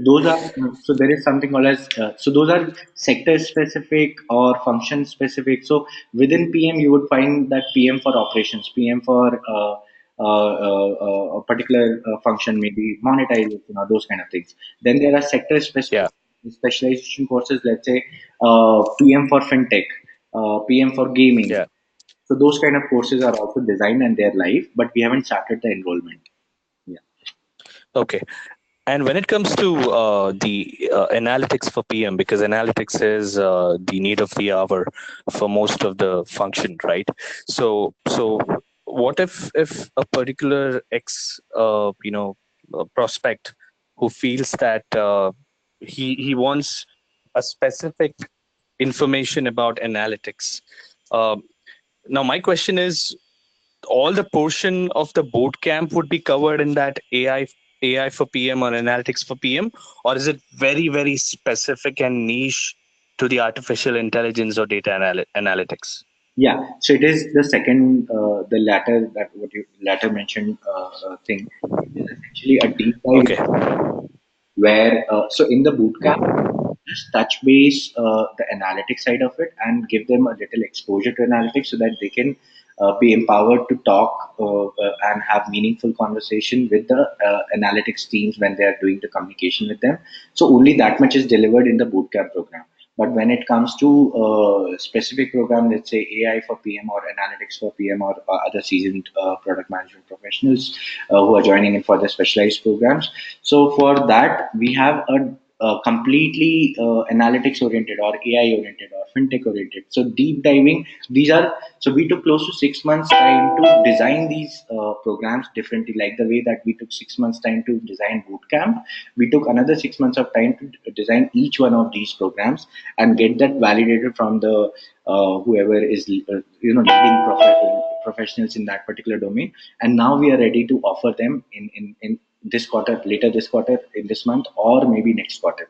Those are so there is something called as so those are sector specific or function specific. So within PM you would find that PM for operations, PM for a particular function, maybe monetization or those kind of things. Then there are sector Yeah. specific specialization courses. Let's say PM for fintech, PM for gaming. Yeah. So those kind of courses are also designed and they're live, but we haven't started the enrollment. Yeah. Okay. And when it comes to the analytics for PM, because analytics is the need of the hour for most of the function, right? So what if a particular prospect who feels that he wants a specific information about analytics. Uh, Now, my question is, all the portion of the boot camp would be covered in that AI for PM or analytics for PM, or is it very specific and niche to the artificial intelligence or data analytics? Yeah, so it is the second, the latter, that what you latter mentioned thing. It is essentially a deep dive Okay, where, so in the boot camp, just touch base the analytics side of it and give them a little exposure to analytics so that they can be empowered to talk and have meaningful conversation with the analytics teams when they are doing the communication with them. So only that much is delivered in the bootcamp program. But when it comes to specific program, let's say AI for PM or analytics for PM or other seasoned product management professionals who are joining in for the specialized programs, so for that we have a completely analytics oriented or AI oriented or fintech oriented. So deep diving, these are, so we took close to 6 months time to design these programs differently. Like the way that we took 6 months time to design bootcamp, we took another 6 months of time to design each one of these programs and get that validated from the whoever is leading professionals in that particular domain. And now we are ready to offer them in this quarter, later this quarter, in this month, or maybe next quarter.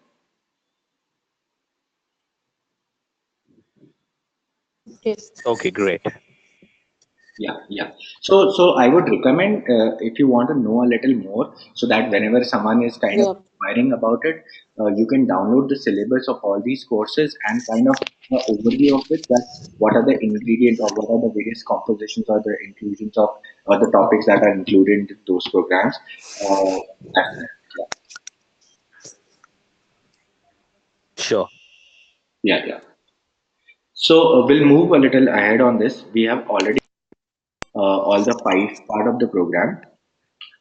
Yes. okay, great. Yeah, yeah. So I would recommend, if you want to know a little more, so that whenever someone is kind of Yeah. inquiring about it, you can download the syllabus of all these courses and kind of overview of it. That what are the ingredients or what are the various compositions or the inclusions of the topics that are included in those programs. Uh, that's it. Sure. Yeah, yeah, yeah. So we'll move a little ahead on this. We have already all the five part of the program.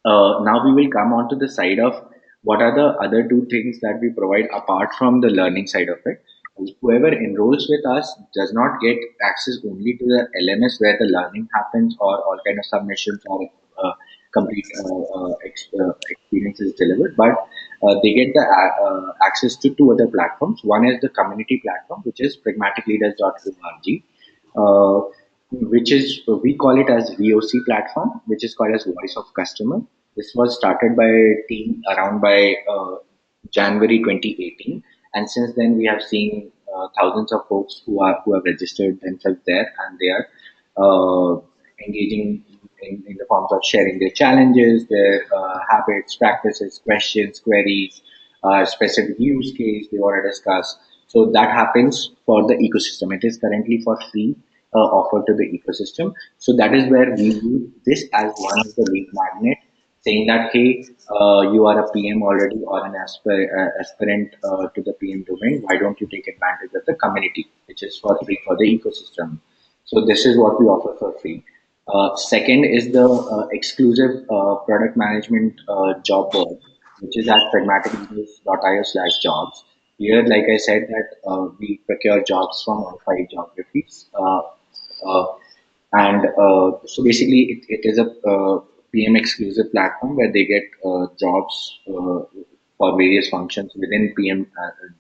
Now we will come on to the side of what are the other two things that we provide apart from the learning side of it. Whoever enrolls with us does not get access only to the LMS where the learning happens or all kind of submissions or complete experiences delivered, but they get the access to two other platforms. One is the community platform, which is pragmaticleaders.org, which is, we call it as VOC platform, which is called as Voice of Customer. This was started by a team around by January 2018, and since then we have seen thousands of folks who have registered themselves there, and they are engaging in the forms of sharing their challenges, their habits, practices, questions, queries, specific use case they want to discuss. So that happens for the ecosystem. It is currently for free offered to the ecosystem. So that is where we use this as one of the lead magnet, saying that hey, you are a PM already or an aspirant to the PM domain. Why don't you take advantage of the community, which is for free for the ecosystem? So this is what we offer for free. Second is the exclusive product management job board, which is at pragmaticleaders.io/jobs. Here, like I said, that we procure jobs from all five geographies. Uh, and so basically, it is a PM exclusive platform where they get jobs for various functions within PM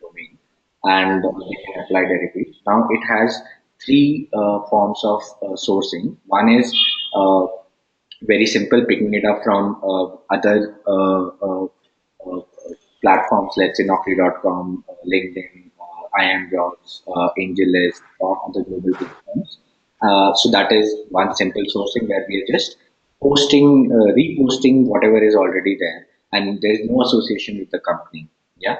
domain, and they can apply directly. Now it has three forms of sourcing. One is very simple, picking it up from other uh, platforms, let's say Naukri.com, LinkedIn, IAMJobs, AngelList, or other global platforms. So that is one simple sourcing where we are just posting, reposting whatever is already there, and there is no association with the company. Yeah,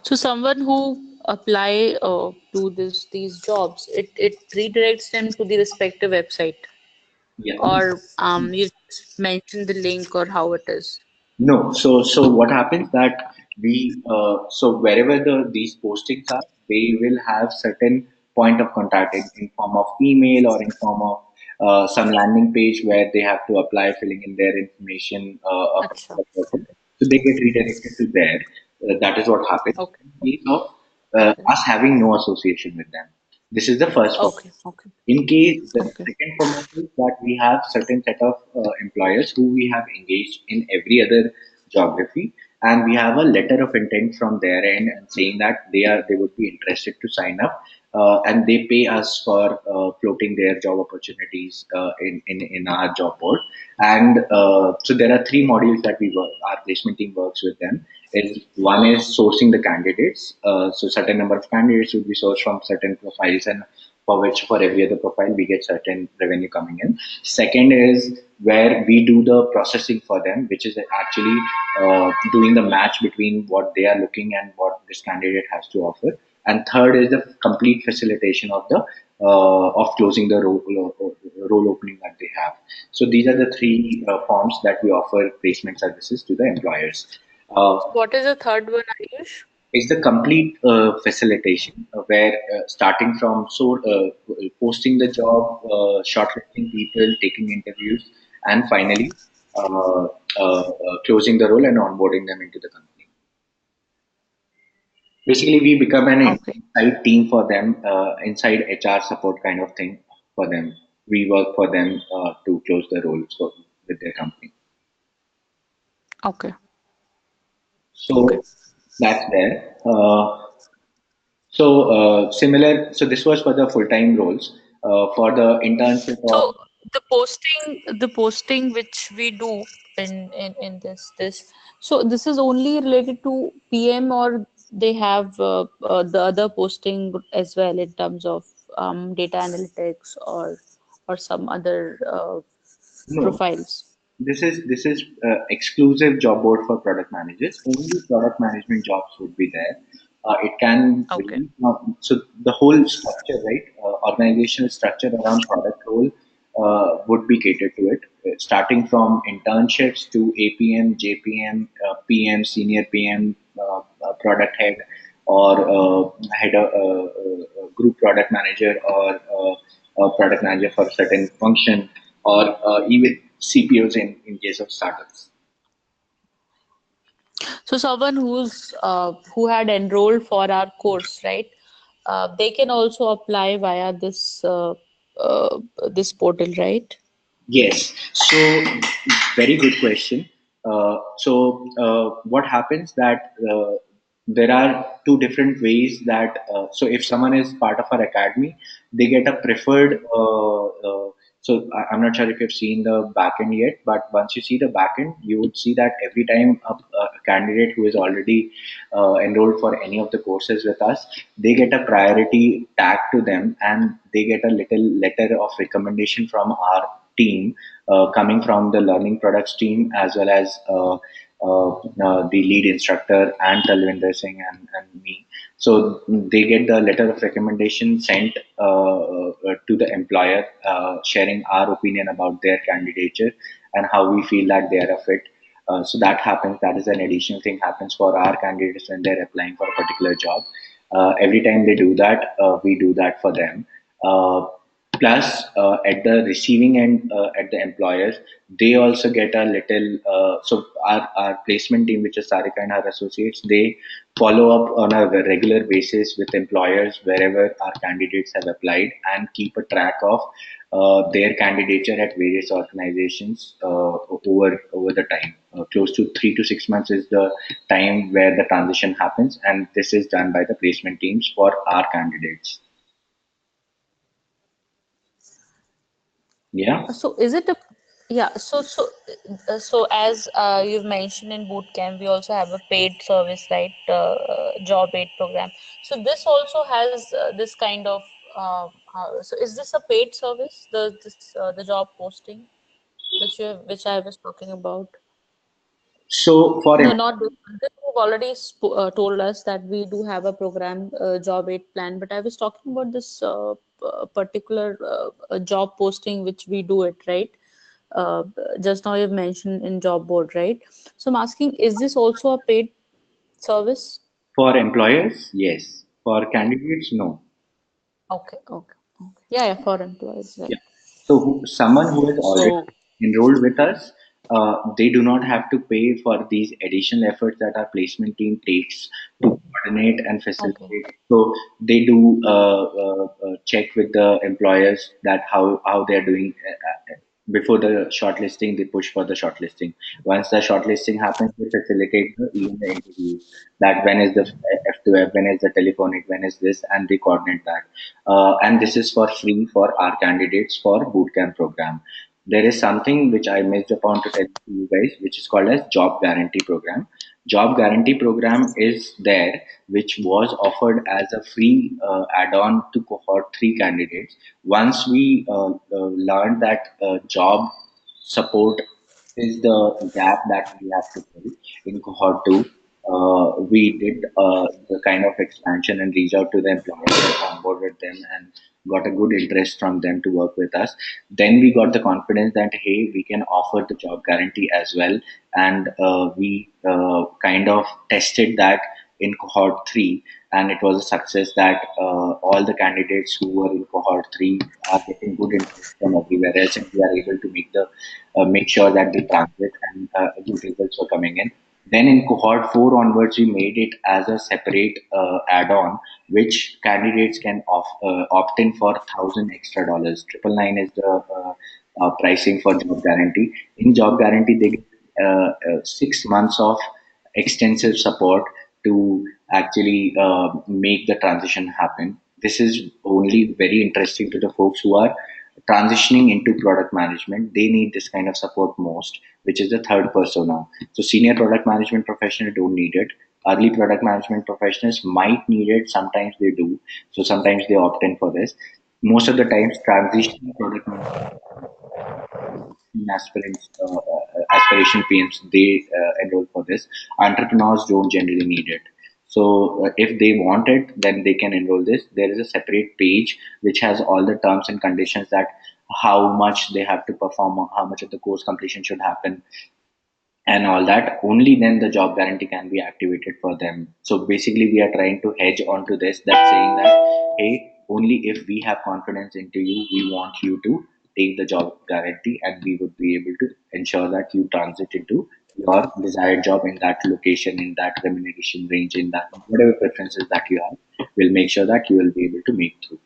So someone who apply to these jobs, it redirects them to the respective website, yeah. or you just mention the link or how it is. No, so what happens that we so wherever these postings are, they will have certain point of contact in form of email or in form of some landing page where they have to apply, filling in their information, a Acha. particular person. So they get redirected to there. That is what happens Okay. in case of Okay. us having no association with them. This is the first format. Okay. Okay. In case the Okay. second format is that we have certain set of employers who we have engaged in every other geography, and we have a letter of intent from their end and saying that they would be interested to sign up, and they pay us for floating their job opportunities in our job board. And so there are three modules that we work. Our placement team works with them. Is one is sourcing the candidates. So certain number of candidates will be sourced from certain profiles, and for which for every other profile we get certain revenue coming in. Second is where we do the processing for them, which is actually doing the match between what they are looking and what this candidate has to offer. And third is the complete facilitation of the of closing the role opening that they have. So these are the three forms that we offer placement services to the employers. Uh, What is the third one, Ayush? it's the complete facilitation where starting from posting the job, shortlisting people, taking interviews, and finally closing the role and onboarding them into the company. Basically, we become an Okay. inside team for them, inside HR support kind of thing for them. We work for them to close the roles with their company. Okay. Okay. So that's there. Similar. So this was for the full time roles. For the internship So of the posting which we do in this, so this is only related to PM, or they have the other posting as well in terms of data analytics or some other no, profiles. this is exclusive job board for product managers. Only product management jobs would be there. It can Okay. vary. So the whole structure, right? Organizational structure around product role would be catered to it, starting from internships to APM, JPM, PM, senior PM, product head, or head of group product manager, or product manager for a certain function, or even CPOs in case of startups. So someone who had enrolled for our course, right? They can also apply via uh, this portal, right? Yes. So, very good question. What happens that there are two different ways that so if someone is part of our academy, they get a preferred. I'm not sure if you've seen the backend yet, but once you see the backend, you would see that every time a candidate who is already enrolled for any of the courses with us, they get a priority tag to them, and they get a little letter of recommendation from our team, coming from the learning products team, as well as the lead instructor and Talvinder Singh and me. So they get the letter of recommendation sent to the employer, sharing our opinion about their candidature and how we feel that they are a fit. So that happens. That is an additional thing happens for our candidates when they're applying for a particular job. Every time they do that, we do that for them. Plus, at the receiving end, at the employers, they also get a little. Our placement team, which is Sarika and her associates, they follow up on a regular basis with employers wherever our candidates have applied, and keep a track of their candidature at various organizations over the time. Close to 3 to 6 months is the time where the transition happens, and this is done by the placement teams for our candidates. Yeah. So is it a yeah, so as you've mentioned in bootcamp, we also have a paid service, right? Job aid program. So this also has this kind of so is this a paid service, the job posting which I was talking about? So for No, not this one. This you've already told us that we do have a program, job aid plan, but I was talking about this particular job posting which we do it, right? Uh, just now you've mentioned in job board, right? So I'm asking, is this also a paid service? employers, yes. For candidates, no. Okay, okay, okay. Yeah, yeah, for employees, Yeah. right? So someone who is already So, enrolled with us, they do not have to pay for these additional efforts that our placement team takes to coordinate and Okay. facilitate. So they do check with the employers that how they are doing. Before the shortlisting, they push for the shortlisting. Once the shortlisting happens, they facilitate even the interviews. That when is the F2F, when is the telephonic, when is this, and they coordinate that. And this is for free for our candidates for bootcamp program. There is something which I missed upon to tell you guys, which is called as job guarantee program. Job guarantee program is there, which was offered as a free add-on to cohort 3 candidates. Once we learned that job support is the gap that we have to fill in cohort 2, we did the kind of expansion and reach out to the employers and onboarded them and got a good interest from them to work with us. Then we got the confidence that, hey, we can offer the job guarantee as well. And we kind of tested that in cohort 3, and it was a success that all the candidates who were in cohort 3 are getting good interest from everywhere else, and we are able to make sure that they transit and good results were coming in. Then in cohort 4 onwards, we made it as a separate add-on, which candidates can opt in for $1,000 extra. Triple nine is the pricing for job guarantee. In job guarantee, they get 6 months of extensive support to actually make the transition happen. This is only very interesting to the folks who are transitioning into product management. They need this kind of support most, which is the third persona. So senior product management professionals don't need it. Early product management professionals might need it. Sometimes they do. So sometimes they opt in for this. Most of the times, transitioning product management aspirants, aspiration PMs, they enroll for this. Entrepreneurs don't generally need it. So if they want it, then they can enroll this. There is a separate page which has all the terms and conditions, that how much they have to perform, how much of the course completion should happen, and all that. Only then the job guarantee can be activated for them. So basically, we are trying to hedge onto this, that saying that, hey, only if we have confidence into you, we want you to take the job guarantee, and we would be able to ensure that you transit into your desired job in that location, in that remuneration range, in that whatever preferences that you have. We'll make sure that you will be able to make through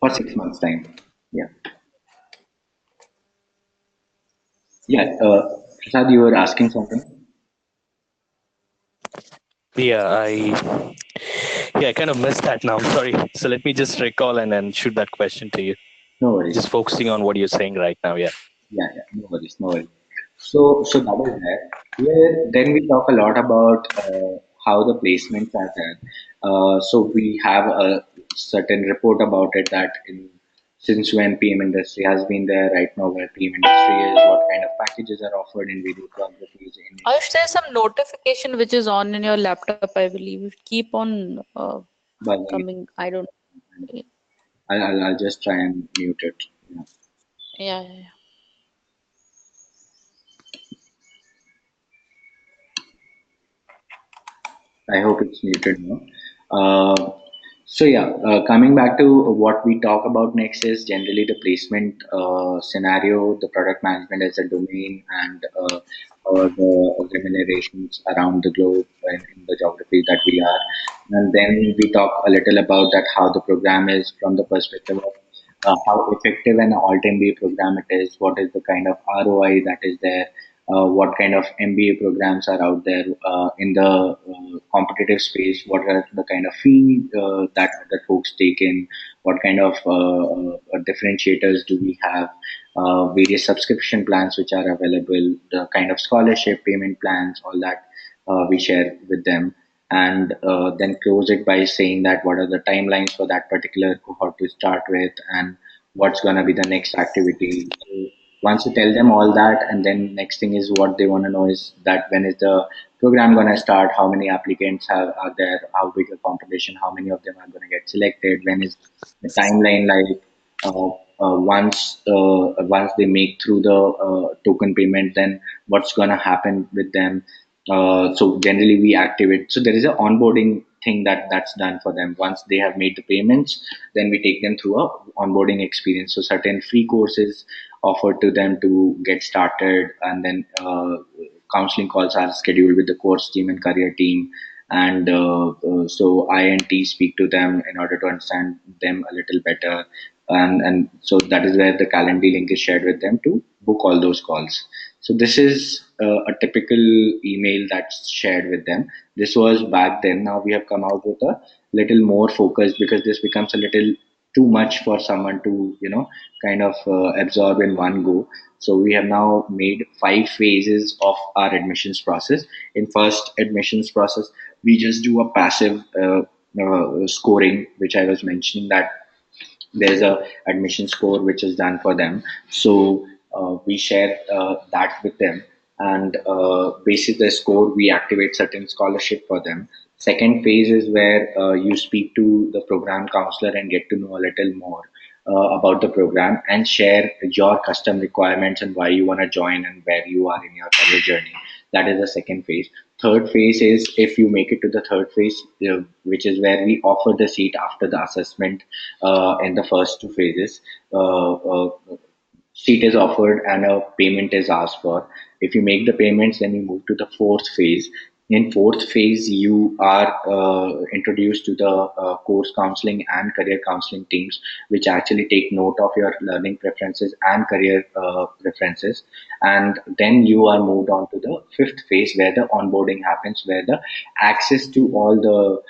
for 6 months time. Yeah, yeah. Prasad, you were asking something. Yeah, I kind of missed that now. I'm sorry. So let me just recall and then shoot that question to you. No worries. Just focusing on what you're saying right now. Yeah. Yeah, yeah, no worries, no worries. So that is there. Then we talk a lot about how the placements are done. So we have a certain report about it, that since when PM industry has been there, right now where PM industry is, what kind of packages are offered in various geographies. Ayush, there's some notification which is on in your laptop, I believe. It keep on But coming. I don't. I'll just try and mute it. Yeah. Yeah, yeah, yeah. I hope it's muted now. Uh, Coming back to what we talk about next is generally the placement scenario, the product management as a domain, and the remunerations around the globe in the geography that we are. And then we talk a little about that, how the program is from the perspective of how effective an alt MBA program it is, what is the kind of ROI that is there, what kind of MBA programs are out there in the competitive space, what are the kind of fee that folks take in, what kind of differentiators do we have, various subscription plans which are available, the kind of scholarship payment plans, all that we share with them, and then close it by saying that what are the timelines for that particular cohort to start with, and what's going to be the next activity. So once you tell them all that, and then next thing is what they want to know is that when is the program going to start, how many applicants are there, how big a competition, how many of them are going to get selected, when is the timeline like, once they make through the token payment, then what's going to happen with them. So generally we activate. So there is an onboarding thing that's done for them. Once they have made the payments, then we take them through a onboarding experience. So certain free courses offered to them to get started, and then counseling calls are scheduled with the course team and career team. And so I and T speak to them in order to understand them a little better. And so that is where the Calendly link is shared with them to book all those calls. So this is a typical email that's shared with them. This was back then. Now we have come out with a little more focus, because this becomes a little too much for someone to kind of absorb in one go. So we have now made 5 phases of our admissions process. In first admissions process, we just do a passive scoring, which I was mentioning, that there's a admission score which is done for them. So we share that with them, and basis the score we activate certain scholarship for them. Second phase is where you speak to the program counselor and get to know a little more about the program, and share your custom requirements and why you want to join and where you are in your career journey. That is the second phase. Third phase is, if you make it to the third phase, which is where we offer the seat after the assessment in the first 2 phases. Seat is offered and a payment is asked for. If you make the payments, then you move to the fourth phase. In fourth phase, you are introduced to the course counseling and career counseling teams, which actually take note of your learning preferences and career preferences. And then you are moved on to the fifth phase, where the onboarding happens, where the access to all the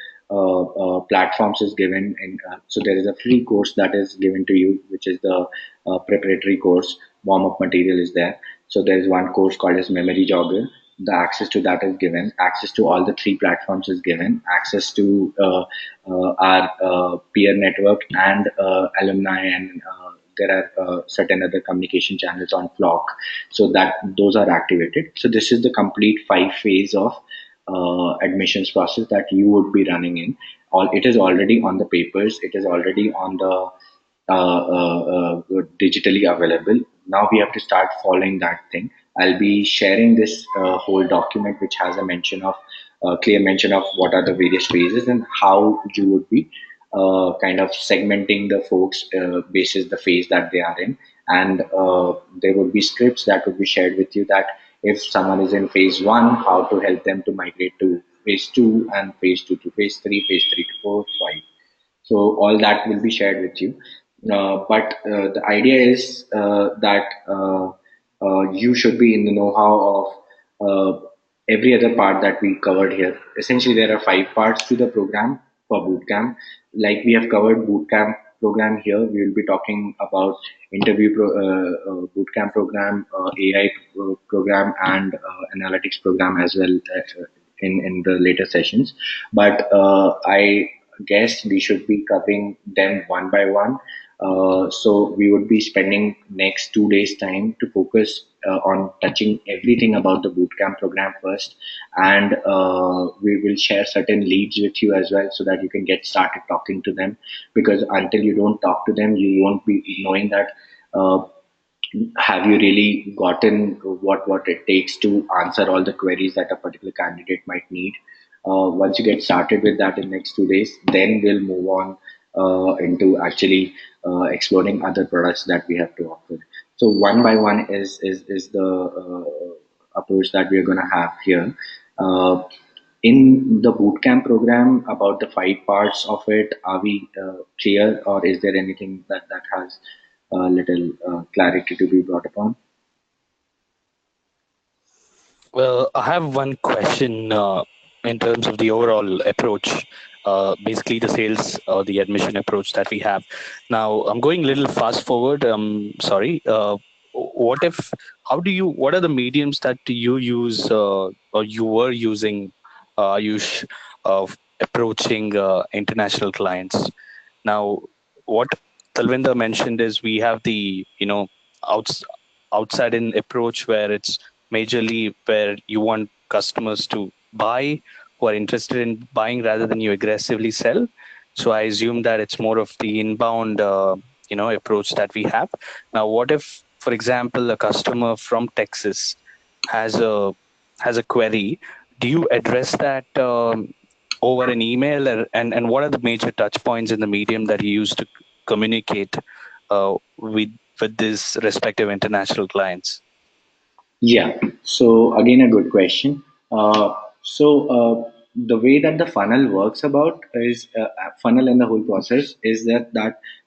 platforms is given. So there is a free course that is given to you, which is the preparatory course. Warm up material is there. So there is one course called as Memory Jogger. The access to that is given. Access to all the 3 platforms is given. Access to our peer network and alumni, and there are certain other communication channels on Flock, so that those are activated. So this is the complete 5 phase of admissions process that you would be running in. All it is already on the papers. It is already on the digitally available. Now we have to start following that thing. I'll be sharing this whole document, which has a mention of clear mention of what are the various phases and how you would be kind of segmenting the folks basis the phase that they are in. And there would be scripts that would be shared with you, that if someone is in phase one, how to help them to migrate to phase two, and phase two to phase three to four, five. So all that will be shared with you. But the idea is that you should be in the know-how of every other part that we covered here. Essentially, there are 5 parts to the program for bootcamp. Like we have covered bootcamp program here, we will be talking about bootcamp program, AI program, and analytics program as well in the later sessions. But I guess we should be covering them one by one. So we would be spending next 2 days time to focus on touching everything about the bootcamp program first, and we will share certain leads with you as well, so that you can get started talking to them. Because until you don't talk to them, you won't be knowing that have you really gotten what it takes to answer all the queries that a particular candidate might need. Once you get started with that in next 2 days, then we'll move on into actually exploring other products that we have to offer. So one by one is the approach that we are going to have here. In the bootcamp program, about the 5 parts of it, are we clear, or is there anything that has little clarity to be brought upon? Well, I have one question in terms of the overall approach, basically the sales or the admission approach that we have. Now, I'm going a little fast forward. Sorry. What if? How do you? What are the mediums that you use or you were using, Ayush, of approaching international clients? Now, what Talvinder mentioned is we have the outs, outside in approach where it's majorly where you want customers to buy who are interested in buying rather than you aggressively sell. So I assume that it's more of the inbound approach that we have. Now, what if, for example, a customer from Texas has a query? Do you address that over an email, and what are the major touch points in the medium that you use to communicate with with these respective international clients? Yeah. So again, a good question. The way that the funnel works about is funnel and the whole process is that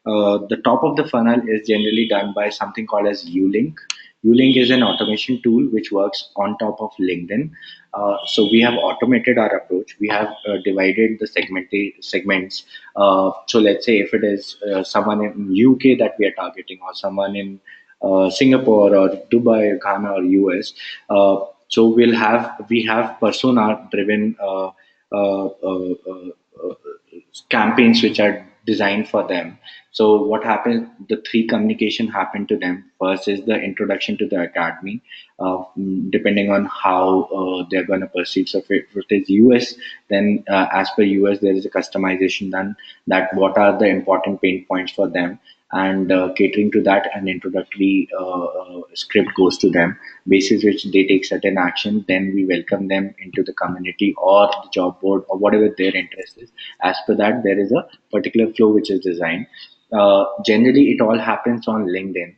the top of the funnel is generally done by something called as U-Link. U-Link is an automation tool which works on top of LinkedIn. So we have automated our approach. We have divided the segments. So let's say if it is someone in UK that we are targeting, or someone in Singapore or Dubai, Ghana or US. So we have persona driven campaigns which are designed for them. So what happens? The three communication happen to them. First is the introduction to the academy, depending on how they're going to perceive. So if it is US, then as per US, there is a customization done that what are the important pain points for them, and catering to that, an introductory script goes to them, basis which they take certain action. Then we welcome them into the community or the job board or whatever their interest is. As per that, there is a particular flow which is designed. Generally it all happens on LinkedIn.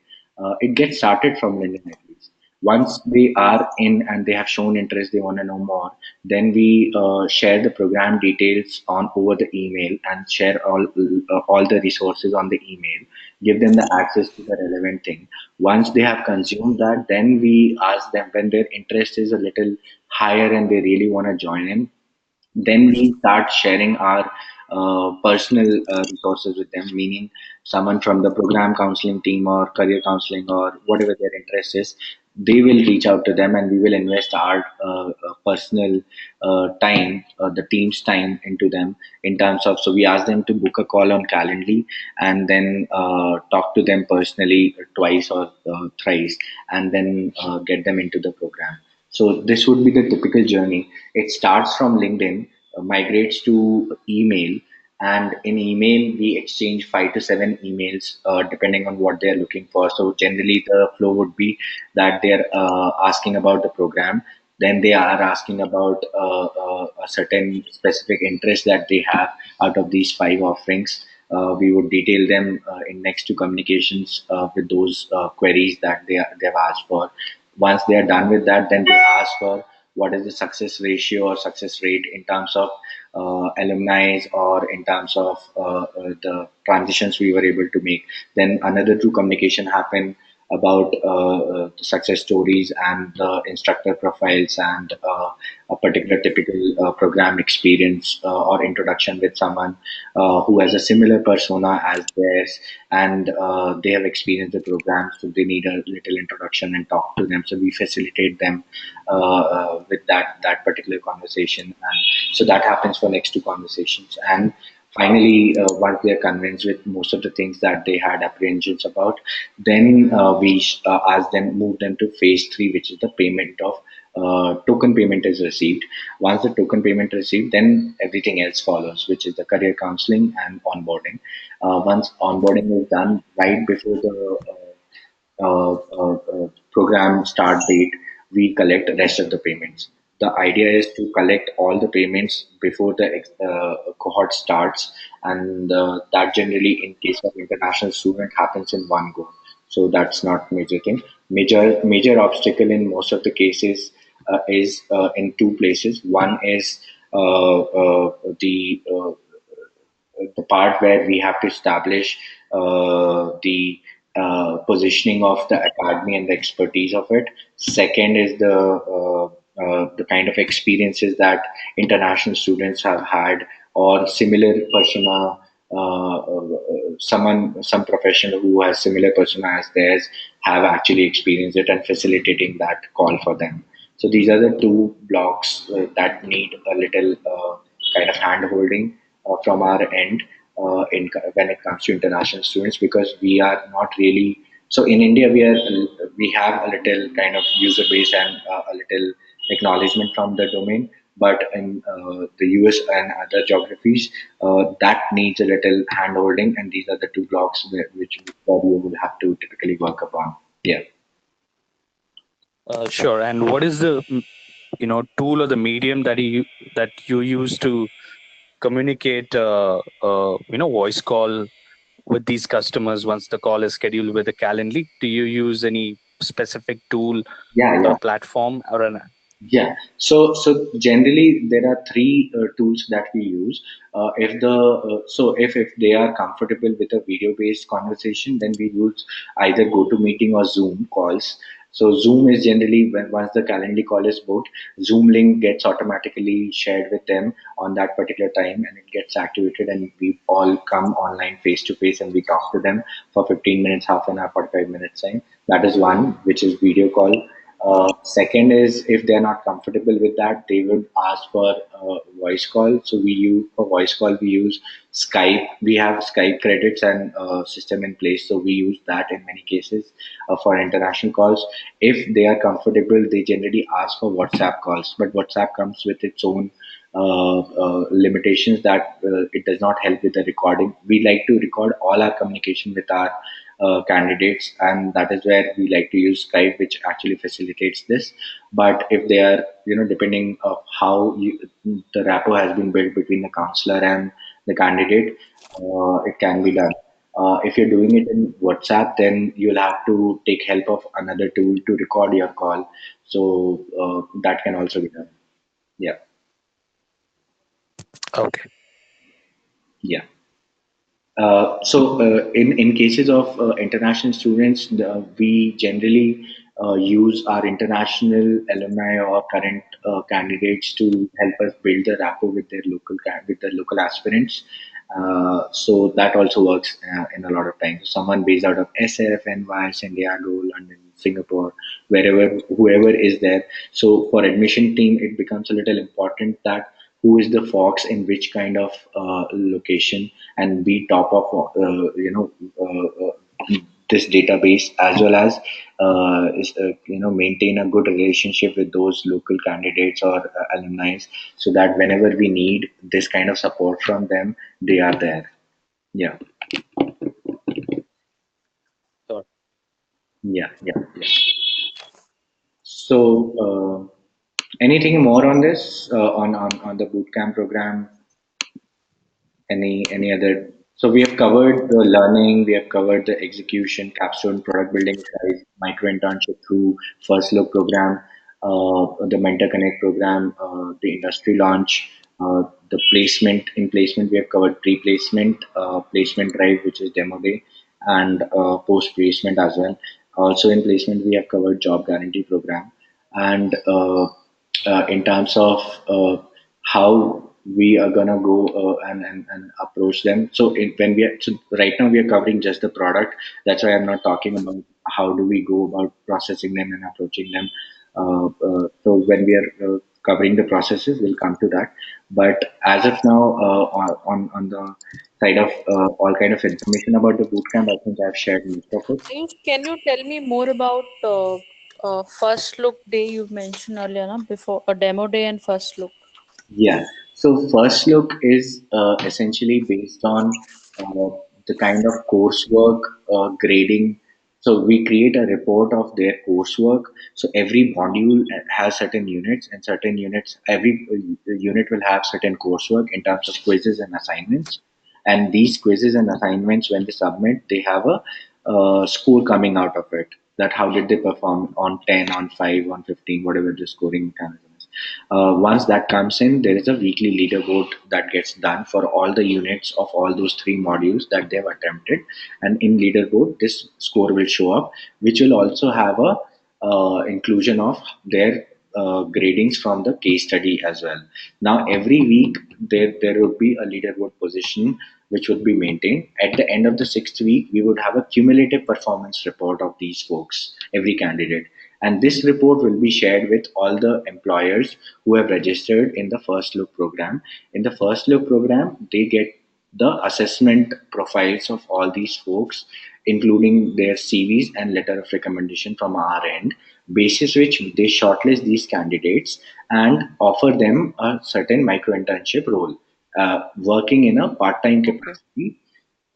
It gets started from LinkedIn at least. Once they are in and they have shown interest, they want to know more, then we share the program details on over the email and share all the resources on the email, give them the access to the relevant thing. Once they have consumed that, then we ask them when their interest is a little higher and they really want to join in, then we start sharing our personal resources with them, meaning someone from the program counseling team or career counseling or whatever their interest is. They will reach out to them and we will invest our personal time, the team's time into them in terms of, so we ask them to book a call on Calendly and then talk to them personally twice or thrice, and then get them into the program. So this would be the typical journey. It starts from LinkedIn, migrates to email, and in email we exchange 5 to 7 emails depending on what they are looking for. So generally the flow would be that they are asking about the program, then they are asking about a certain specific interest that they have out of these 5 offerings. We would detail them in next to communications with those queries that they've asked for. Once they are done with that, then they ask for what is the success ratio or success rate in terms of alumni or in terms of the transitions we were able to make. Then another two communication happen about the success stories and the instructor profiles and a particular typical program experience or introduction with someone who has a similar persona as theirs, and they have experienced the program, so they need a little introduction and talk to them. So we facilitate them with that particular conversation, and so that happens for next two conversations. And finally, once they are convinced with most of the things that they had apprehensions about, then we ask them, move them to phase three, which is the payment of token payment is received. Once the token payment received, then everything else follows, which is the career counseling and onboarding. Once onboarding is done, right before the program start date, we collect the rest of the payments. The idea is to collect all the payments before the cohort starts, and that generally, in case of international student, happens in one go. So that's not major thing. Major obstacle in most of the cases is in two places. One is the part where we have to establish the positioning of the academy and the expertise of it. Second is the kind of experiences that international students have had or similar persona, some professional who has similar persona as theirs have actually experienced it, and facilitating that call for them. So these are the two blocks that need a little kind of hand holding from our end when it comes to international students, because we are not really, so in India we have a little kind of user base and a little acknowledgement from the domain, but in the US and other geographies that needs a little hand holding, and these are the two blocks which you will have to typically work upon. Yeah. Sure. And what is the tool or the medium that you use to communicate voice call with these customers once the call is scheduled with the Calendly? Do you use any specific tool Yeah, or yeah. platform or an? Yeah. So generally there are three tools that we use. If they are comfortable with a video based conversation, then we use either GoToMeeting or Zoom calls. So Zoom is generally when once the Calendly call is booked, Zoom link gets automatically shared with them on that particular time, and it gets activated, and we all come online face to face and we talk to them for 15 minutes, half an hour, 45 minutes time. That is one, which is video call. Second is if they're not comfortable with that, they would ask for voice call. So we use for voice call we use Skype. We have Skype credits and system in place, so we use that in many cases for international calls. If they are comfortable, they generally ask for WhatsApp calls, but WhatsApp comes with its own limitations that it does not help with the recording. We like to record all our communication with our candidates, and that is where we like to use Skype, which actually facilitates this. But if they are, depending of how the rapport has been built between the counselor and the candidate, it can be done. If you're doing it in WhatsApp, then you'll have to take help of another tool to record your call. So that can also be done. Yeah, Okay. yeah. In cases of international students, we generally use our international alumni or current candidates to help us build the rapport with with the local aspirants. So that also works in a lot of times. Someone based out of SF, NY, San Diego, London, Singapore, wherever whoever is there. So for admission team, it becomes a little important that who is the fox in which kind of location, and be top of this database, as well as maintain a good relationship with those local candidates or alumni, so that whenever we need this kind of support from them, they are there. Yeah, Sure. yeah. So anything more on this on the bootcamp program? Any other? So we have covered the learning, we have covered the execution, capstone, product building size, micro internship through first look program, the mentor connect program, the industry launch, the placement. In placement we have covered pre-placement, placement drive, which is demo day, and post placement as well. Also in placement we have covered job guarantee program, and in terms of how we are gonna go and approach them. So when so right now we are covering just the product. That's why I'm not talking about how do we go about processing them and approaching them. So when we are covering the processes, we'll come to that. But as of now, on the side of all kind of information about the bootcamp, I think I've shared most of it. Can you tell me more about first look day you mentioned earlier, na? Before a demo day and first look? Yeah. So first look is essentially based on the kind of coursework grading. So we create a report of their coursework. So every module has certain units, and certain units, every unit will have certain coursework in terms of quizzes and assignments. And these quizzes and assignments, when they submit, they have a score coming out of it. That how did they perform on 10, on 5, on 15, whatever the scoring mechanism is. Once that comes in, there is a weekly leaderboard that gets done for all the units of all those three modules that they have attempted. And in leaderboard, this score will show up, which will also have a inclusion of their gradings from the case study as well. Now, every week there would be a leaderboard position which would be maintained. At the end of the sixth week, we would have a cumulative performance report of these folks, every candidate. And this report will be shared with all the employers who have registered in the first look program. In the first look program, they get the assessment profiles of all these folks, including their CVs and letter of recommendation from our end, basis which they shortlist these candidates and offer them a certain micro internship role, working in a part time Okay. capacity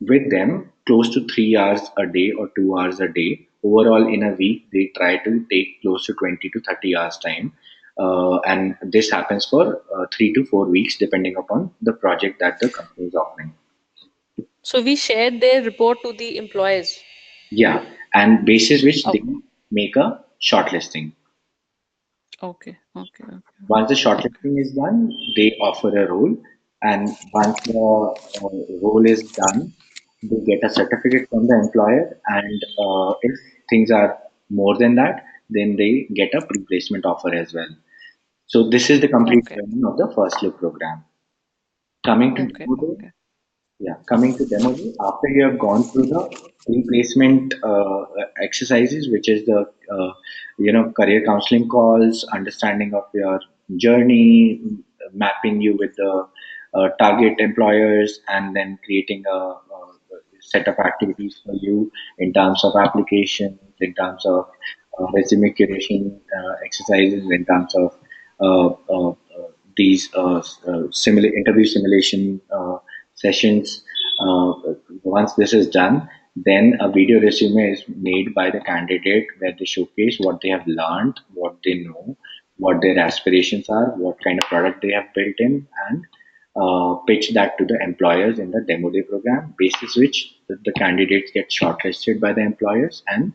with them close to 3 hours a day or 2 hours a day. Overall, in a week, they try to take close to 20 to 30 hours time. And this happens for 3 to 4 weeks, depending upon the project that the company is offering. So we share their report to the employers. Yeah, and basis which they Okay. make a shortlisting. Okay. Okay. Okay. Once the Okay. shortlisting is done, they offer a role, and once the role is done, they get a certificate from the employer, and if things are more than that, then they get a pre-placement offer as well. So this is the complete Okay. journey of the first look program. Coming to Okay. demo day, Okay. yeah, coming to demo day, after you have gone through the pre-placement exercises, which is the career counseling calls, understanding of your journey, mapping you with the target employers, and then creating a set of activities for you in terms of applications, in terms of resume curation exercises, in terms of uh, uh, uh, these interview simulation sessions. Once this is done, then a video resume is made by the candidate where they showcase what they have learned, what they know, what their aspirations are, what kind of product they have built in, and pitch that to the employers in the demo day program, basis which the candidates get shortlisted by the employers and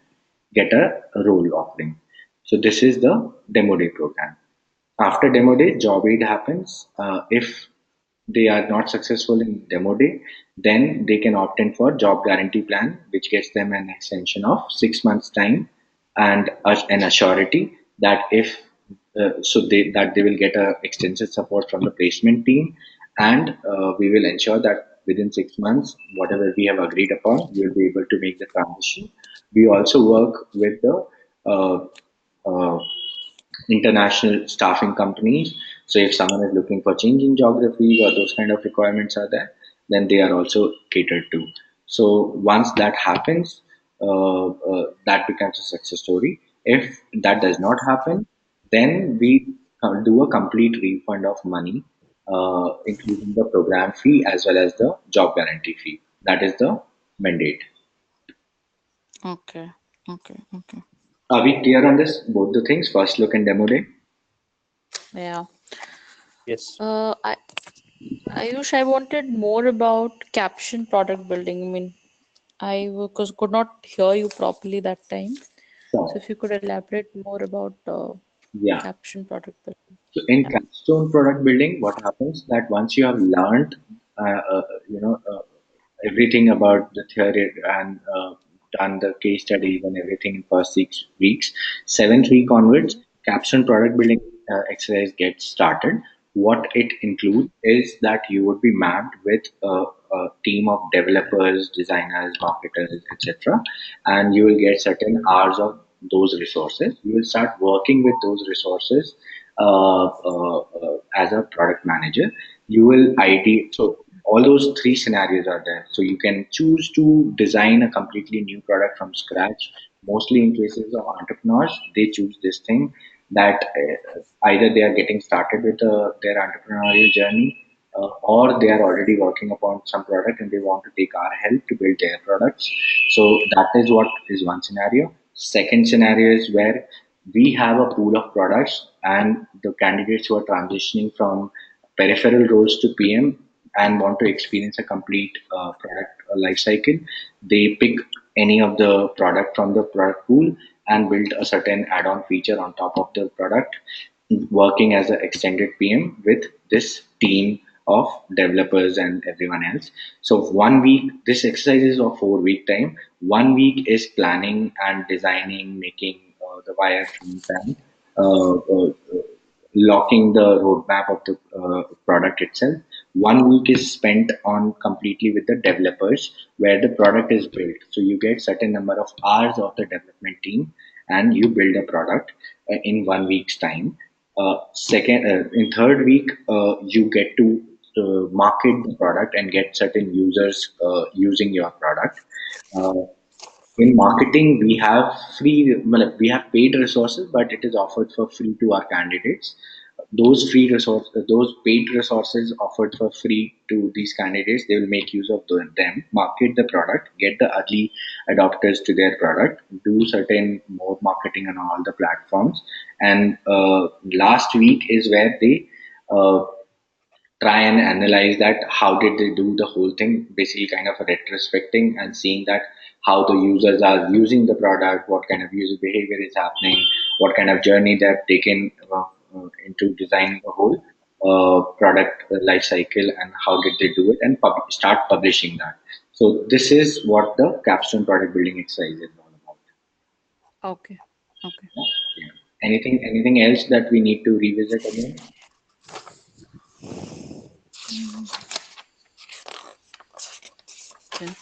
get a role offering. So this is the demo day program. After demo day, job aid happens. If they are not successful in demo day, then they can opt in for job guarantee plan, which gets them an extension of 6 months time and an assurity that if they will get a extensive support from the placement team, and we will ensure that within 6 months, whatever we have agreed upon, we will be able to make the transition. We also work with the uh, uh, international staffing companies. So if someone is looking for changing geographies or those kind of requirements are there, then they are also catered to. So once that happens, that becomes a success story. If that does not happen, then we do a complete refund of money, including the program fee as well as the job guarantee fee. That is the mandate. Okay. Okay. Okay. Are we clear on this? Both the things, first look and demo day? Yeah. Yes. Uh, I Ayush, I wanted more about caption product building. I mean, could not hear you properly that time. So So, if you could elaborate more about yeah. caption product building. So in Yeah. Capstone product building, what happens that once you have learned, everything about the theory and done the case studies and everything in first 6 weeks, seventh week onwards, Mm-hmm. Capstone product building exercise gets started. What it includes is that you would be mapped with a team of developers, designers, marketers, etc., and you will get certain hours of those resources. You will start working with those resources as a product manager. You will ID. So all those three scenarios are there. So you can choose to design a completely new product from scratch. Mostly in cases of entrepreneurs, they choose this thing that either they are getting started with their entrepreneurial journey, or they are already working upon some product and they want to take our help to build their products. So that is what is one scenario. Second scenario is where we have a pool of products and the candidates who are transitioning from peripheral roles to PM and want to experience a complete product life cycle, they pick any of the product from the product pool and build a certain add-on feature on top of the product, working as an extended PM with this team of developers and everyone else. So 1 week, this exercise is of 4 week time. 1 week is planning and designing, making the wireframes and locking the roadmap of the product itself. 1 week is spent on completely with the developers where the product is built. So you get certain number of hours of the development team and you build a product in 1 week's time. In third week, you get to market the product and get certain users using your product. Uh, in marketing, we have paid resources, but it is offered for free to our candidates. Those paid resources offered for free to these candidates, they will make use of them, market the product, get the early adopters to their product, do certain more marketing on all the platforms, and last week is where they uh, try and analyze that how did they do the whole thing, basically kind of a retrospecting and seeing that how the users are using the product, what kind of user behavior is happening, what kind of journey they've taken into designing the whole product life cycle, and how did they do it, and start publishing that. So this is what the capstone product building exercise is all about. Okay. Okay. Yeah. Anything else that we need to revisit again? Mm, then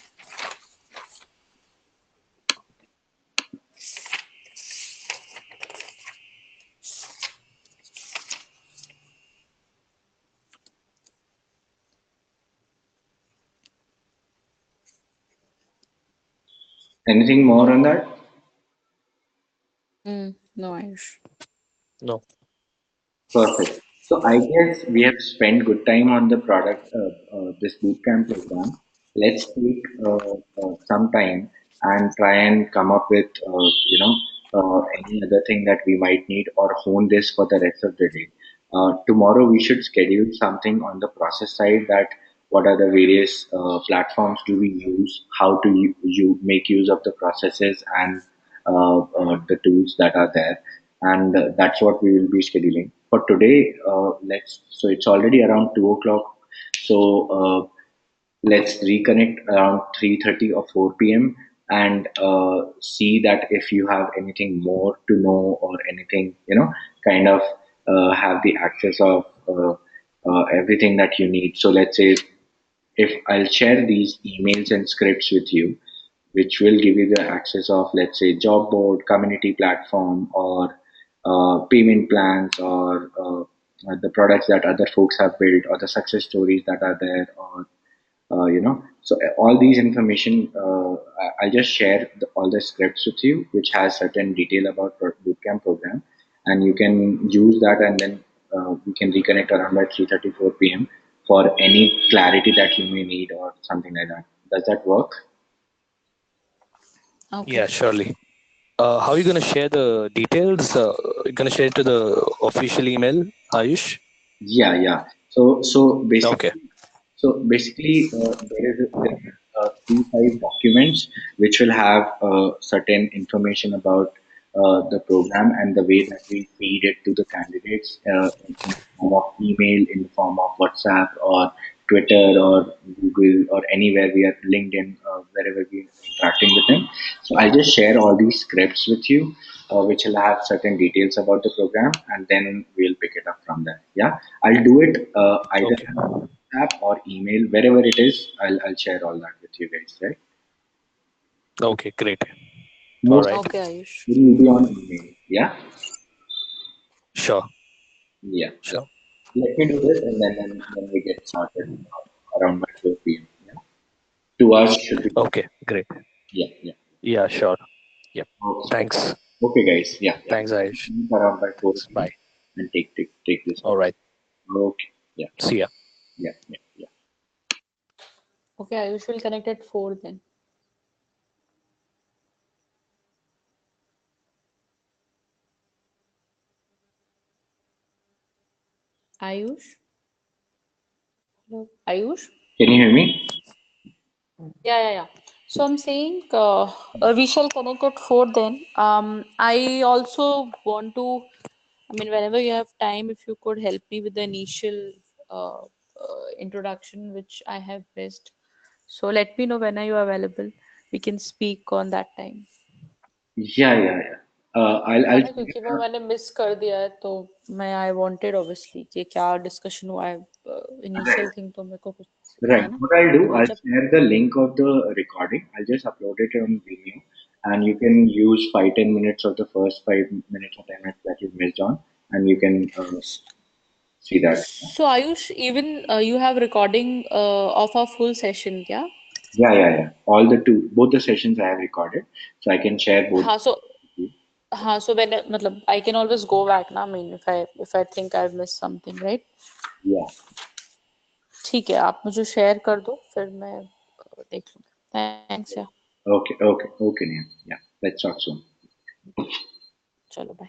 Anything more on that? no, Ayush. No. Perfect. So I guess we have spent good time on the product, this bootcamp program. Let's take some time and try and come up with, any other thing that we might need, or hone this for the rest of the day. Tomorrow we should schedule something on the process side, that what are the various platforms do we use, how to you make use of the processes and the tools that are there, and that's what we will be scheduling for today. Let's so it's already around 2 o'clock, so let's reconnect around 3:30 or 4 p.m. and see that if you have anything more to know, or anything, kind of have the access of everything that you need. So let's say, if I'll share these emails and scripts with you, which will give you the access of, let's say, job board, community platform, or payment plans, or the products that other folks have built, or the success stories that are there, or so all these information, I'll just share all the scripts with you, which has certain detail about bootcamp program, and you can use that, and then we can reconnect around by 3:34 p.m. for any clarity that you may need, or something like that. Does that work? Okay. Yeah, surely. How are you going to share the details? You going to share it to the official email, Ayush? Yeah, yeah. So Okay. basically, there are 3-5 documents which will have certain information about the program, and the way that we feed it to the candidates, in the form of email, in the form of WhatsApp, or Twitter, or Google, or anywhere we are LinkedIn, wherever we are interacting with them. So I'll just share all these scripts with you, which will have certain details about the program, and then we'll pick it up from there. Yeah, I'll do it either Okay. app or email, wherever it is. I'll share all that with you guys. Right? Okay, great. All Most right. Okay, Ayush. it will be on email. Yeah, Sure. yeah, yeah. Sure. Let me do this, and then we get started around by 4 p.m. Yeah, 2 hours should be. Okay, great. Yeah, yeah. Yeah, sure. Yep. Okay, Thanks. okay, guys. Yeah, yeah. Thanks, Ayush. Meet around by 4 p.m. Bye. and take this All call. right. Okay. Yeah, See ya. yeah, yeah, yeah. Okay, Ayush will connect at 4 then. Ayush? Hello? Ayush? Can you hear me? Yeah, yeah, yeah. So I'm saying we shall connect at 4 then. I also want to, I mean, whenever you have time, if you could help me with the initial introduction, which I have missed. So let me know when are you available. We can speak on that time. Yeah, yeah, yeah. I'll है ना क्योंकि वो मैंने miss कर दिया है तो मैं आई वांटेड ऑब्वियसली कि क्या डिस्कशन हुआ है इनिशियल थिंग तो मेरे को कुछ right. है ना What I'll do, तो I'll जब share the link of the recording. I'll just upload it on Vimeo, and you can use 5-10 minutes of the first 5 minutes or 10 minutes that you missed on, and you can see that. so Ayush even you have recording of our full session क्या Yeah, yeah, yeah. Both the sessions I have recorded, so I can share both. हाँ हाँ so when मतलब I can always go back ना I mean if I think I've missed something right Yeah. ठीक है आप मुझे share कर दो फिर मैं देख लूँगी थैंक्स या Okay, okay, okay, Neha. Yeah. Let's talk soon. चलो बाय